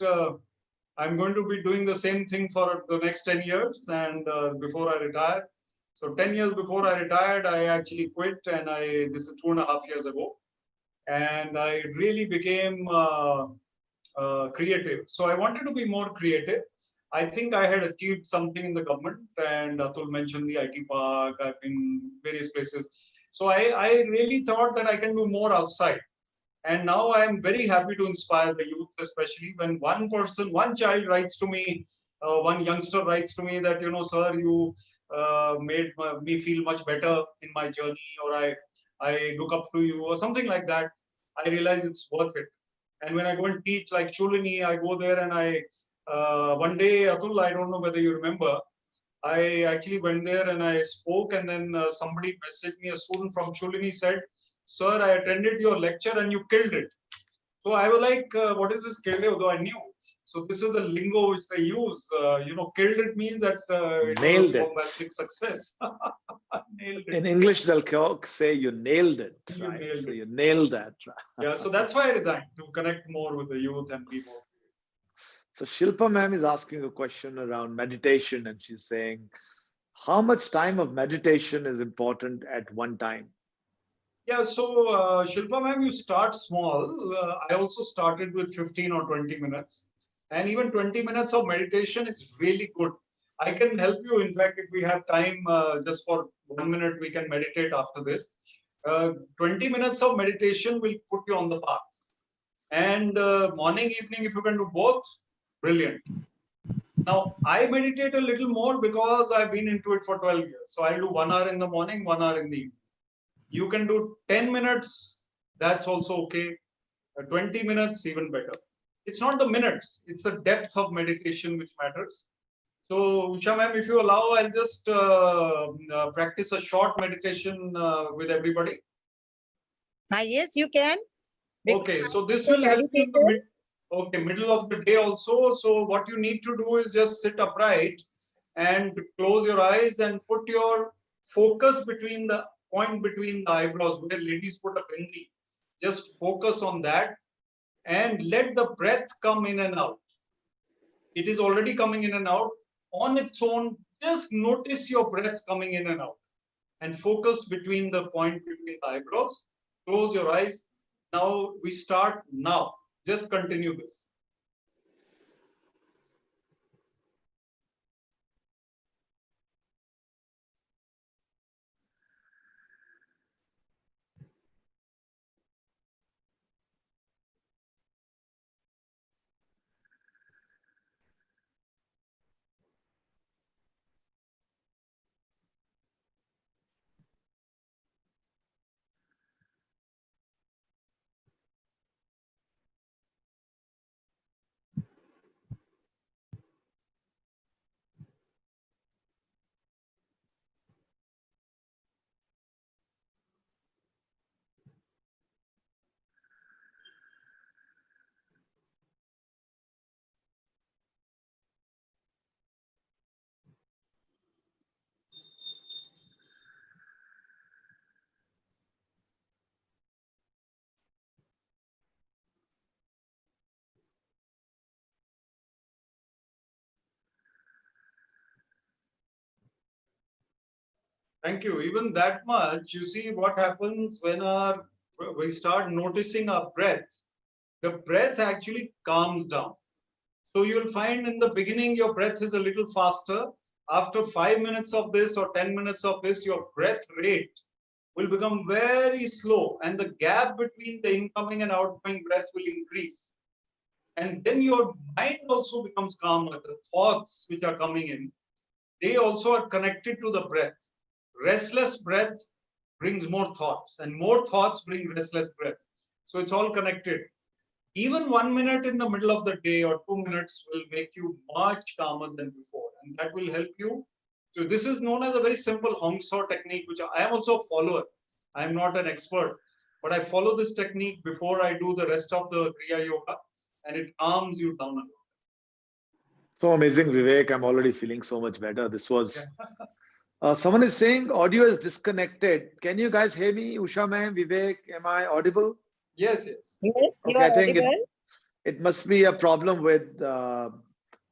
S3: I'm going to be doing the same thing for the next 10 years and before I retire. So 10 years before I retired, I actually quit, and this is 2.5 years ago. And I really became creative. So I wanted to be more creative. I think I had achieved something in the government, and Atul mentioned the IT park. I've been various places. So I really thought that I can do more outside. And now I am very happy to inspire the youth, especially when one child writes to me, one youngster writes to me that, sir, you made me feel much better in my journey, or I look up to you, or something like that. I realize it's worth it. And when I go and teach like Shoolini, I go there and one day, Atul, I don't know whether you remember, I actually went there and I spoke, and then somebody messaged me, a student from Shoolini said, "Sir, I attended your lecture and you killed it." So I was like, what is this killed it? Although I knew. So this is the lingo which they use. Killed it means that it was
S1: Nailed
S3: a
S1: it.
S3: bombastic success. Nailed it.
S1: In English, they'll say you nailed it,
S3: You
S1: right?
S3: nailed
S1: So
S3: it.
S1: you nailed that.
S3: Yeah, so that's why I resigned, to connect more with the youth and be more.
S1: So Shilpa ma'am is asking a question around meditation, and she's saying, how much time of meditation is important at one time?
S3: Yeah, so Shilpa ma'am, you start small. I also started with 15 or 20 minutes. And even 20 minutes of meditation is really good. I can help you. In fact, if we have time, just for 1 minute, we can meditate after this. 20 minutes of meditation will put you on the path. And morning, evening, if you can do both, brilliant. Now, I meditate a little more because I've been into it for 12 years. So I'll do 1 hour in the morning, 1 hour in the evening. You can do 10 minutes, that's also okay. 20 minutes, even better. It's not the minutes, it's the depth of meditation which matters. So, Usha ma'am, if you allow, I'll just practice a short meditation with everybody.
S2: Yes, you can.
S3: Okay, so this will help you in the middle of the day also. So what you need to do is just sit upright and close your eyes and put your focus between the point between the eyebrows where ladies put a bindi. Just focus on that and let the breath come in and out. It is already coming in and out on its own. Just notice your breath coming in and out and focus between the point between the eyebrows. Close your eyes. Now we start now. Just continue this. Thank you. Even that much, you see what happens when we start noticing our breath. The breath actually calms down. So you'll find in the beginning your breath is a little faster. After 5 minutes of this or 10 minutes of this, your breath rate will become very slow, and the gap between the incoming and outgoing breath will increase. And then your mind also becomes calmer. The thoughts which are coming in, they also are connected to the breath. Restless breath brings more thoughts, and more thoughts bring restless breath. So it's all connected. Even 1 minute in the middle of the day or 2 minutes will make you much calmer than before, and that will help you. So this is known as a very simple Hong Sau technique, which I am also a follower. I am not an expert, but I follow this technique before I do the rest of the Kriya Yoga, and it calms you down a lot.
S1: So amazing, Vivek. I'm already feeling so much better. This was, someone is saying audio is disconnected. Can you guys hear me? Usha ma'am, Vivek, am I audible?
S3: Yes, yes.
S2: Yes, you
S1: Okay,
S2: are
S1: I think
S2: audible.
S1: it must be a problem with the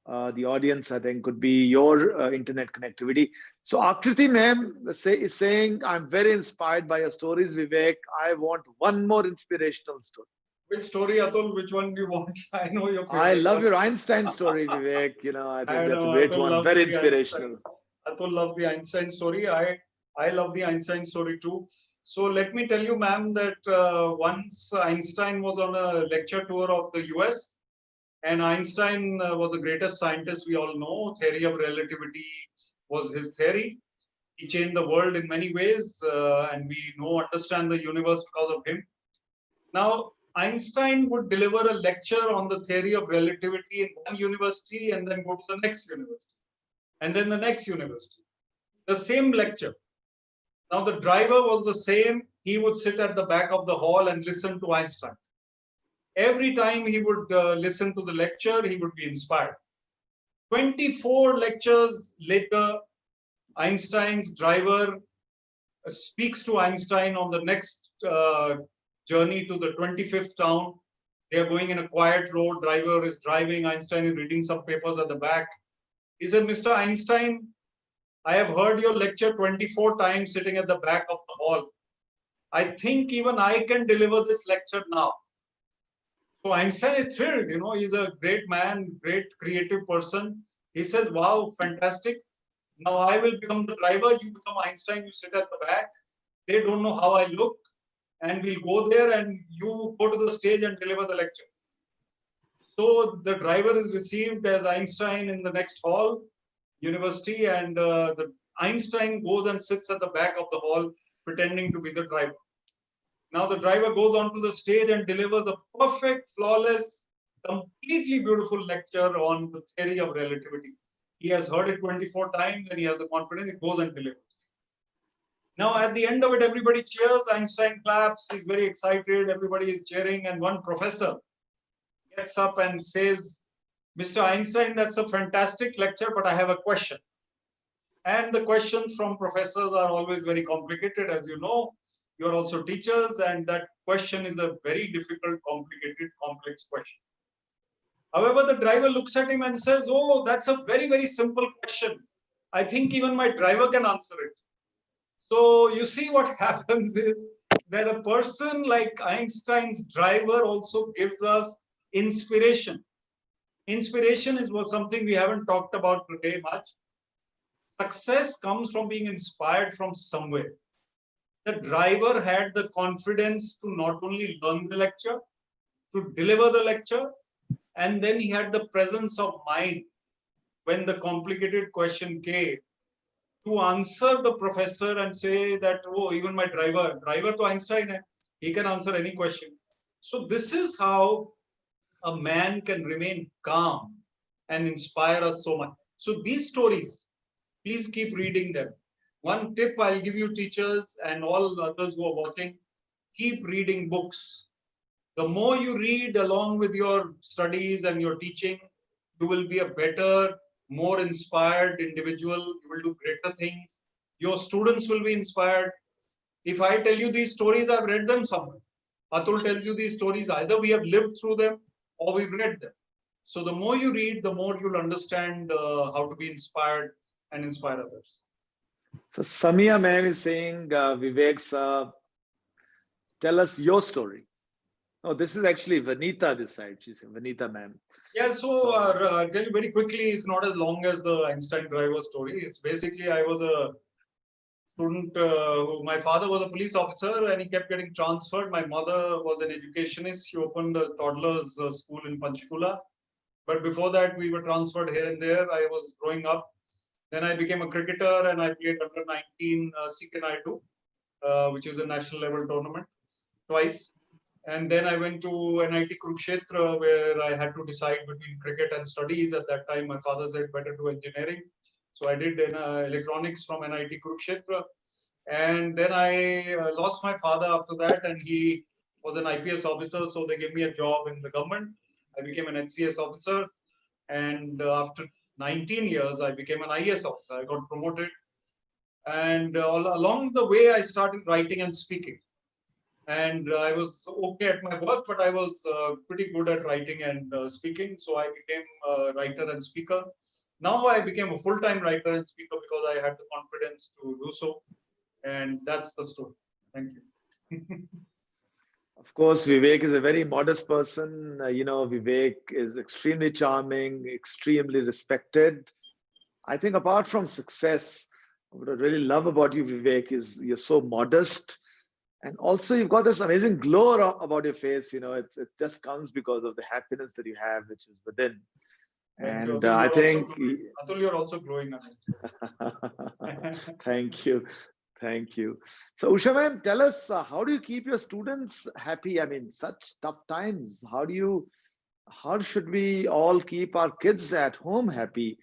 S1: audience. I think could be your internet connectivity. So Akriti ma'am is saying, I'm very inspired by your stories, Vivek. I want one more inspirational story.
S3: Which story, Atul? Which one do you want? I know your
S1: I
S3: favorite
S1: love
S3: one.
S1: your Einstein story, Vivek. I think
S3: I
S1: that's a
S3: know
S1: great
S3: Atul
S1: one.
S3: loves
S1: Very
S3: the Einstein.
S1: inspirational.
S3: Atul loves the Einstein story. I love the Einstein story too. So let me tell you, ma'am, that once Einstein was on a lecture tour of the US, and Einstein was the greatest scientist we all know. Theory of relativity was his theory. He changed the world in many ways, and we understand the universe because of him. Now, Einstein would deliver a lecture on the theory of relativity in one university and then go to the next university. and then the next university. The same lecture. Now the driver was the same. He would sit at the back of the hall and listen to Einstein. Every time he would listen to the lecture, he would be inspired. 24 lectures later, Einstein's driver speaks to Einstein on the next journey to the 25th town. They are going in a quiet road. Driver is driving. Einstein is reading some papers at the back. He said, Mr. Einstein, I have heard your lecture 24 times sitting at the back of the hall. I think even I can deliver this lecture now. So Einstein is thrilled, he's a great man, great creative person. He says, wow, fantastic. Now I will become the driver, you become Einstein, you sit at the back. They don't know how I look. And we'll go there and you go to the stage and deliver the lecture. So the driver is received as Einstein in the next hall, university, and the Einstein goes and sits at the back of the hall pretending to be the driver. Now the driver goes onto the stage and delivers a perfect, flawless, completely beautiful lecture on the theory of relativity. He has heard it 24 times and he has the confidence, he goes and delivers. Now at the end of it, everybody cheers, Einstein claps, he's very excited, everybody is cheering, and one professor gets up and says, Mr. Einstein, that's a fantastic lecture, but I have a question. And the questions from professors are always very complicated, as you know. You're also teachers, and that question is a very difficult, complicated, complex question. However, the driver looks at him and says, oh, that's a very, very simple question. I think even my driver can answer it. So you see what happens is that a person like Einstein's driver also gives us inspiration. Inspiration is something we haven't talked about today much. Success comes from being inspired from somewhere. The driver had the confidence to not only learn the lecture, to deliver the lecture, and then he had the presence of mind when the complicated question came to answer the professor and say that, oh, even my driver to Einstein, he can answer any question. So this is how a man can remain calm and inspire us so much. So these stories, please keep reading them. One tip I'll give you, teachers and all others who are watching, keep reading books. The more you read along with your studies and your teaching, you will be a better, more inspired individual. You will do greater things. Your students will be inspired. If I tell you these stories, I've read them somewhere. Atul tells you these stories, either we have lived through them or we've read them. So the more you read, the more you'll understand how to be inspired and inspire others.
S1: So Samia ma'am is saying, Vivek sir, tell us your story. Oh, this is actually Vanita this side. She's Vanita ma'am.
S3: Yeah, so I'll tell you very quickly, it's not as long as the Einstein driver story. It's basically, I was a student, my father was a police officer and he kept getting transferred. My mother was an educationist. She opened a toddler's school in Panchkula. But before that, we were transferred here and there. I was growing up. Then I became a cricketer and I played under 19 Sikh-Naidu, which is a national level tournament, twice. And then I went to NIT Kurukshetra, where I had to decide between cricket and studies. At that time, my father said better do engineering. So I did electronics from NIT Kurukshetra. And then I lost my father after that, and he was an IPS officer. So they gave me a job in the government. I became an HCS officer. And after 19 years, I became an IAS officer. I got promoted. And along the way, I started writing and speaking. And I was okay at my work, but I was pretty good at writing and speaking. So I became a writer and speaker. Now I became a full-time writer and speaker because I had the confidence to do so. And that's the story. Thank you.
S1: Of course, Vivek is a very modest person. Vivek is extremely charming, extremely respected. I think apart from success, what I really love about you, Vivek, is you're so modest. And also you've got this amazing glow about your face. It just comes because of the happiness that you have, which is within. And I think
S3: Atul, you're also glowing.
S1: Thank you. Thank you. So Usha ma'am, tell us, how do you keep your students happy? I mean, such tough times. How should we all keep our kids at home happy?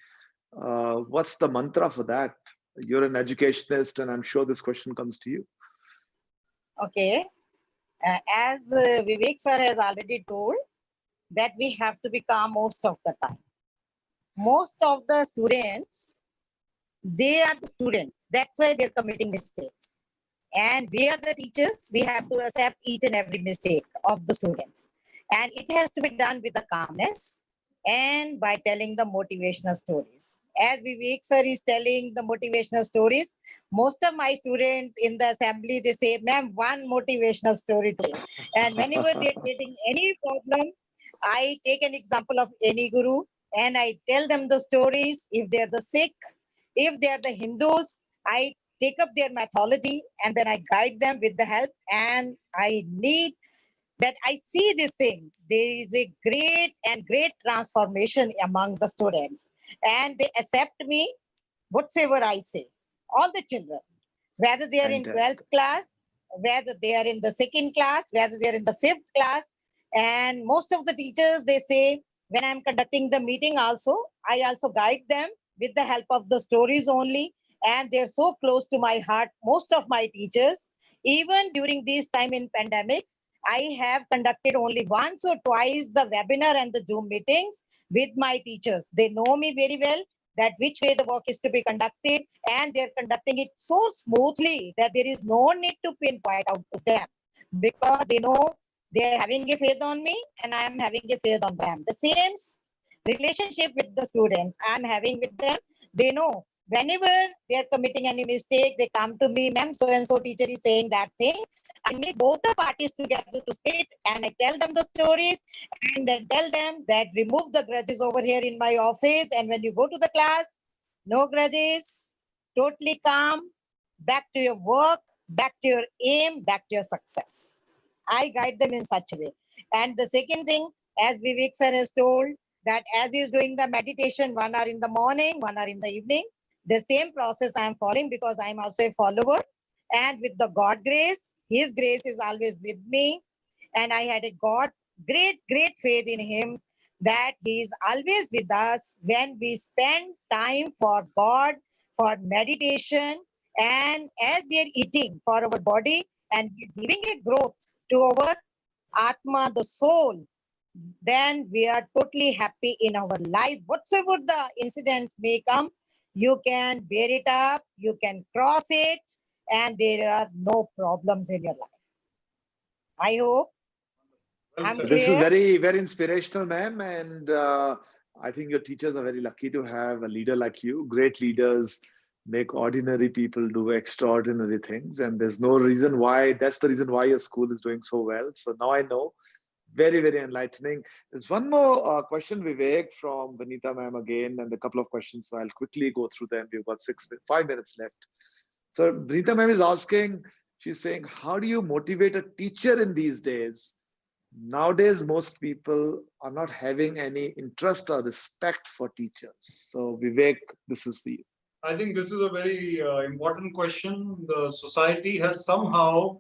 S1: What's the mantra for that? You're an educationist, and I'm sure this question comes to you.
S2: Okay. As Vivek sir has already told, that we have to be calm most of the time. Most of the students, they are the students. That's why they're committing mistakes. And we are the teachers. We have to accept each and every mistake of the students. And it has to be done with the calmness and by telling the motivational stories. As Vivek sir is telling the motivational stories, most of my students in the assembly, they say, ma'am, one motivational story today. And whenever they're getting any problem, I take an example of any guru and I tell them the stories. If they're the Sikh, if they're the Hindus, I take up their mythology and then I guide them with the help. And I need that I see this thing. There is a great transformation among the students, and they accept me, whatever I say. All the children, whether they are in 12th
S1: Fantastic.
S2: class, whether they are in the second class, whether they are in the fifth class, and most of the teachers, they say, when I'm conducting the meeting also, I also guide them with the help of the stories only. And they're so close to my heart, most of my teachers. Even during this time in pandemic, I have conducted only once or twice the webinar and the Zoom meetings with my teachers. They know me very well that which way the work is to be conducted, and they're conducting it so smoothly that there is no need to pinpoint out to them, because they know they're having a faith on me and I am having a faith on them. The same relationship with the students I'm having with them. They know whenever they're committing any mistake, they come to me, ma'am, so and so teacher is saying that thing. I make both the parties together to sit and I tell them the stories and then tell them that remove the grudges over here in my office. And when you go to the class, no grudges, totally calm, back to your work, back to your aim, back to your success. I guide them in such a way. And the second thing, as Vivek sir has told, that as he is doing the meditation, 1 hour in the morning, 1 hour in the evening, the same process I am following because I am also a follower. And with the God grace, his grace is always with me. And I had a great faith in him that he is always with us when we spend time for God, for meditation, and as we are eating for our body and giving a growth to our Atma, the soul, then we are totally happy in our life. Whatsoever the incidents may come, you can bear it up, you can cross it, and there are no problems in your life. I hope
S3: Well
S2: I'm
S3: said.
S1: This is
S2: clear.
S1: very, very inspirational, ma'am. And I think your teachers are very lucky to have a leader like you. Great leaders make ordinary people do extraordinary things. And there's no reason why, that's the reason why your school is doing so well. So now I know. Very, very enlightening. There's one more question, Vivek, from Vanita ma'am again, and a couple of questions. So I'll quickly go through them. We've got 5 minutes left. So Vanita ma'am is asking, she's saying, how do you motivate a teacher in these days? Nowadays, most people are not having any interest or respect for teachers. So Vivek, this is for you.
S3: I think this is a very important question. The society has somehow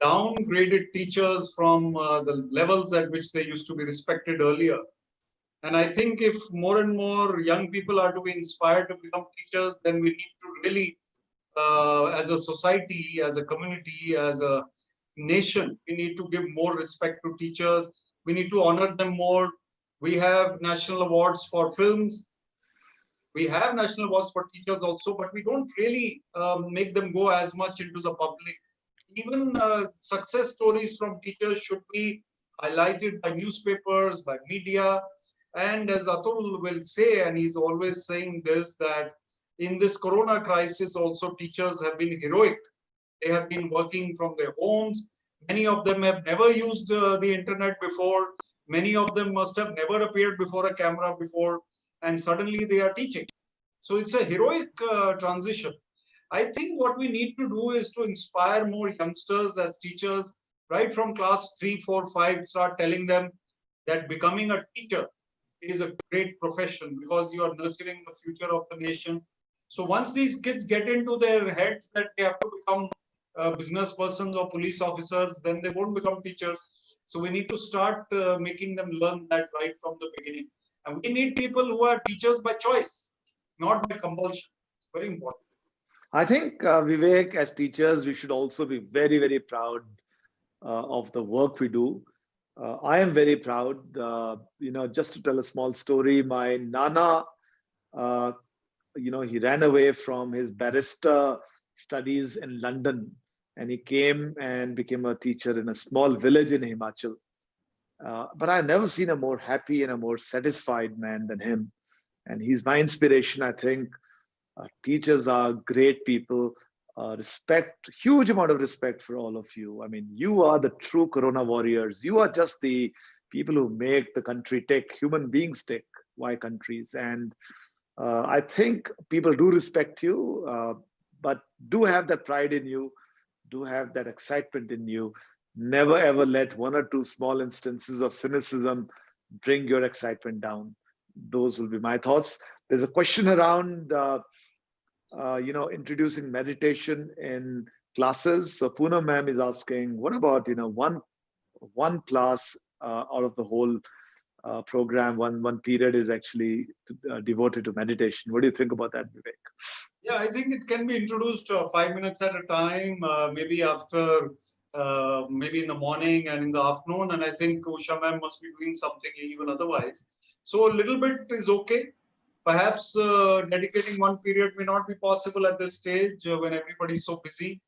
S3: downgraded teachers from the levels at which they used to be respected earlier. And I think if more and more young people are to be inspired to become teachers, then we need to really, as a society, as a community, as a nation, we need to give more respect to teachers. We need to honor them more. We have national awards for films. We have national awards for teachers also, but we don't really make them go as much into the public. Even success stories from teachers should be highlighted by newspapers, by media. And as Atul will say, and he's always saying this, that in this corona crisis also teachers have been heroic. They have been working from their homes. Many of them have never used the internet before. Many of them must have never appeared before a camera before, and suddenly they are teaching. So it's a heroic transition. I think what we need to do is to inspire more youngsters as teachers, right from class 3, 4, 5, start telling them that becoming a teacher is a great profession because you are nurturing the future of the nation. So once these kids get into their heads that they have to become business persons or police officers, then they won't become teachers. So we need to start making them learn that right from the beginning. And we need people who are teachers by choice. not by compulsion. Very important.
S1: I think, Vivek, as teachers, we should also be very, very proud of the work we do. I am very proud. Just to tell a small story, my Nana, uh, he ran away from his barrister studies in London, and he came and became a teacher in a small village in Himachal. But I've never seen a more happy and a more satisfied man than him. And he's my inspiration. I think teachers are great people. Huge amount of respect for all of you. I mean, you are the true Corona warriors. You are just the people who make the country tick, human beings tick. Why countries? And I think people do respect you, but do have that pride in you, do have that excitement in you. Never ever let one or two small instances of cynicism bring your excitement down. Those will be my thoughts. There's a question around, introducing meditation in classes. So Poonam ma'am is asking, what about, one class out of the whole program, one period is actually devoted to meditation. What do you think about that, Vivek?
S3: Yeah, I think it can be introduced 5 minutes at a time, maybe after, maybe in the morning and in the afternoon. And I think Usha ma'am must be doing something even otherwise. So a little bit is okay. Perhaps dedicating one period may not be possible at this stage when everybody is so busy.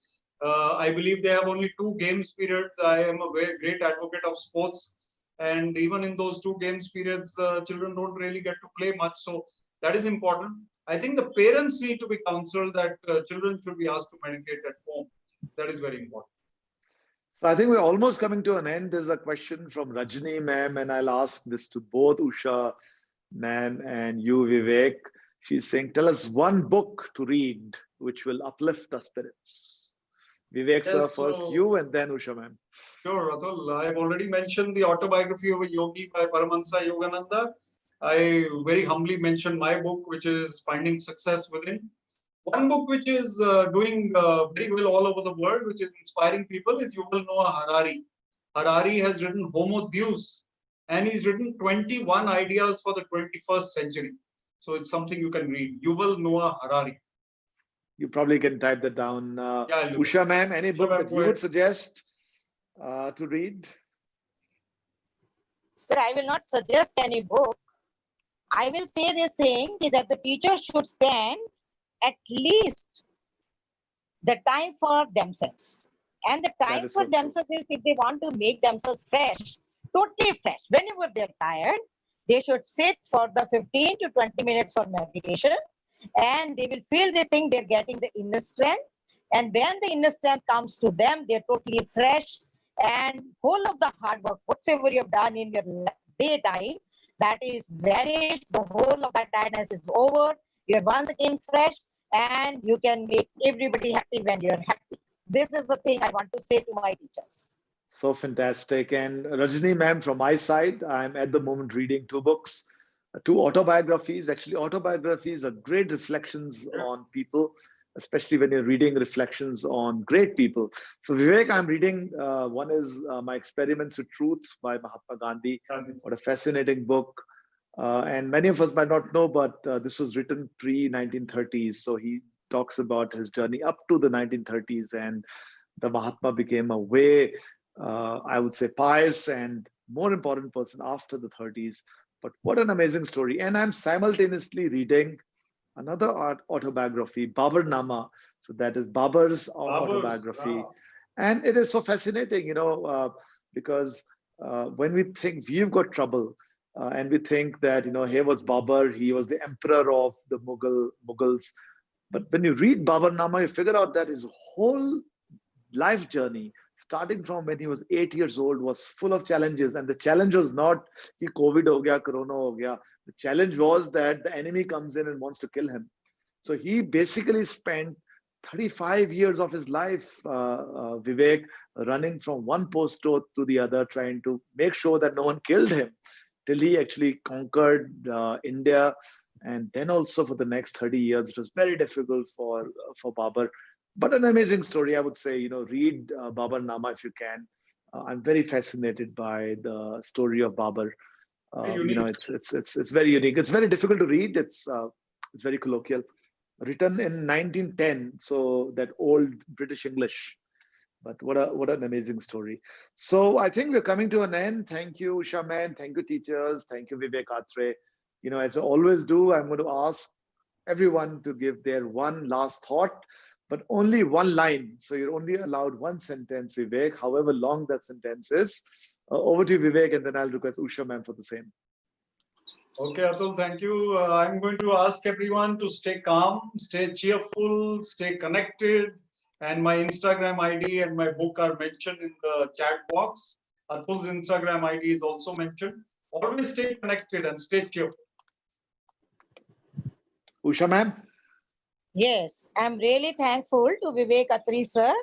S3: I believe they have only 2 games periods. I am a very great advocate of sports. And even in those 2 games periods, children don't really get to play much. So that is important. I think the parents need to be counseled that children should be asked to meditate at home. That is very important.
S1: So I think we're almost coming to an end. There's a question from Rajni ma'am, and I'll ask this to both Usha ma'am and you, Vivek. She's saying, tell us one book to read which will uplift our spirits. Vivek, sir, first you and then Usha ma'am.
S3: Sure, Atul. I've already mentioned the autobiography of a yogi by Paramahansa Yogananda. I very humbly mentioned my book, which is Finding Success Within. One book which is doing very well all over the world, which is inspiring people, is Yuval Noah Harari. Harari has written Homo Deus, and he's written 21 ideas for the 21st century. So it's something you can read. Yuval Noah Harari.
S1: You probably can type that down.
S3: Yeah,
S1: Usha ma'am, any book that you would suggest to read?
S2: Sir, I will not suggest any book. I will say this thing is that the teacher should spend at least the time for themselves. And the time for themselves is if they want to make themselves fresh, totally fresh. Whenever they're tired, they should sit for the 15 to 20 minutes for meditation, and they will feel this thing, they're getting the inner strength. And when the inner strength comes to them, they're totally fresh. And whole of the hard work, whatsoever you have done in your daytime, that is vanished. The whole of that tiredness is over. You're once again fresh, and you can make everybody happy when you're happy. This is the thing I want to say to my teachers.
S1: So fantastic. And Rajni ma'am, from my side, I'm at the moment reading 2 books, 2 autobiographies. Actually, autobiographies are great reflections on people, especially when you're reading reflections on great people. So Vivek, I'm reading, one is My Experiments with Truth by Mahatma Gandhi. What a fascinating book. And many of us might not know, but this was written pre-1930s. So he talks about his journey up to the 1930s, and the Mahatma became a way, I would say, pious and more important person after the 30s. But what an amazing story. And I'm simultaneously reading another autobiography, Babar Nama. So that is Babar's autobiography. Wow. And it is so fascinating, because when we think we've got trouble, and we think that, here was Babar, he was the emperor of the Mughals. But when you read Babar Nama, you figure out that his whole life journey, starting from when he was 8 years old, was full of challenges. And the challenge was not कि COVID ho gaya, Corona ho gaya. The challenge was that the enemy comes in and wants to kill him. So he basically spent 35 years of his life, Vivek, running from one post to the other, trying to make sure that no one killed him, till he actually conquered India. And then also for the next 30 years, it was very difficult for Babar. But an amazing story, I would say. Read Babar Nama if you can. I'm very fascinated by the story of Babar. It's very unique. It's very difficult to read. It's It's very colloquial. Written in 1910, so that old British English. But what an amazing story. So I think we're coming to an end. Thank you, Usha man. Thank you, teachers. Thank you, Vivek, Atray. You know, as I always do, I'm going to ask everyone to give their one last thought, but only one line. So you're only allowed one sentence, Vivek, however long that sentence is. Over to you, Vivek, and then I'll request Usha ma'am for the same.
S3: Okay, Atul, thank you. I'm going to ask everyone to stay calm, stay cheerful, stay connected. And my Instagram ID and my book are mentioned in the chat box. Atul's Instagram ID is also mentioned. Always stay connected and stay cheerful.
S1: Usha ma'am?
S2: Yes, I'm really thankful to Vivek Atray sir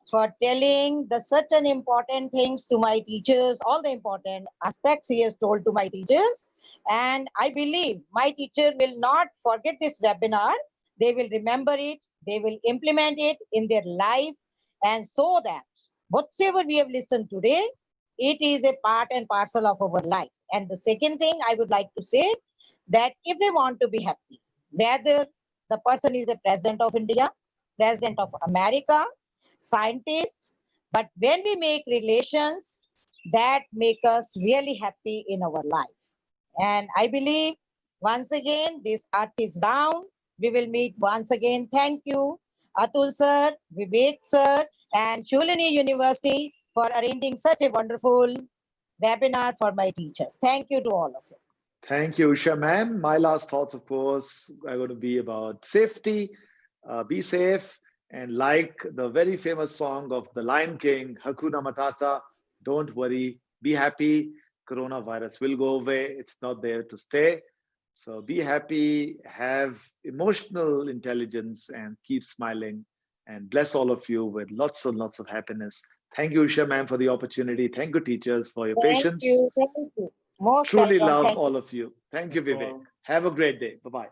S2: for telling such an important things to my teachers, all the important aspects he has told to my teachers. And I believe my teacher will not forget this webinar. They will remember it. They will implement it in their life. And so that whatever we have listened today, it is a part and parcel of our life. And the second thing I would like to say that if we want to be happy, whether the person is the president of India, president of America, scientist, but when we make relations that make us really happy in our life. And I believe once again, this earth is round. We will meet once again. Thank you, Atul sir, Vivek sir, and Shoolini University for arranging such a wonderful webinar for my teachers. Thank you to all of you.
S1: Thank you, Usha ma'am. My last thoughts, of course, are going to be about safety. Be safe. And like the very famous song of the Lion King, Hakuna Matata, don't worry, be happy. Coronavirus will go away. It's not there to stay. So be happy, have emotional intelligence, and keep smiling. And bless all of you with lots and lots of happiness. Thank you, Usha ma'am, for the opportunity. Thank you, teachers, for your patience.
S2: Thank you. Most
S1: Truly
S2: welcome.
S1: love
S2: Thank
S1: all
S2: you.
S1: of you. Thank you, Vivek. Have a great day. Bye-bye.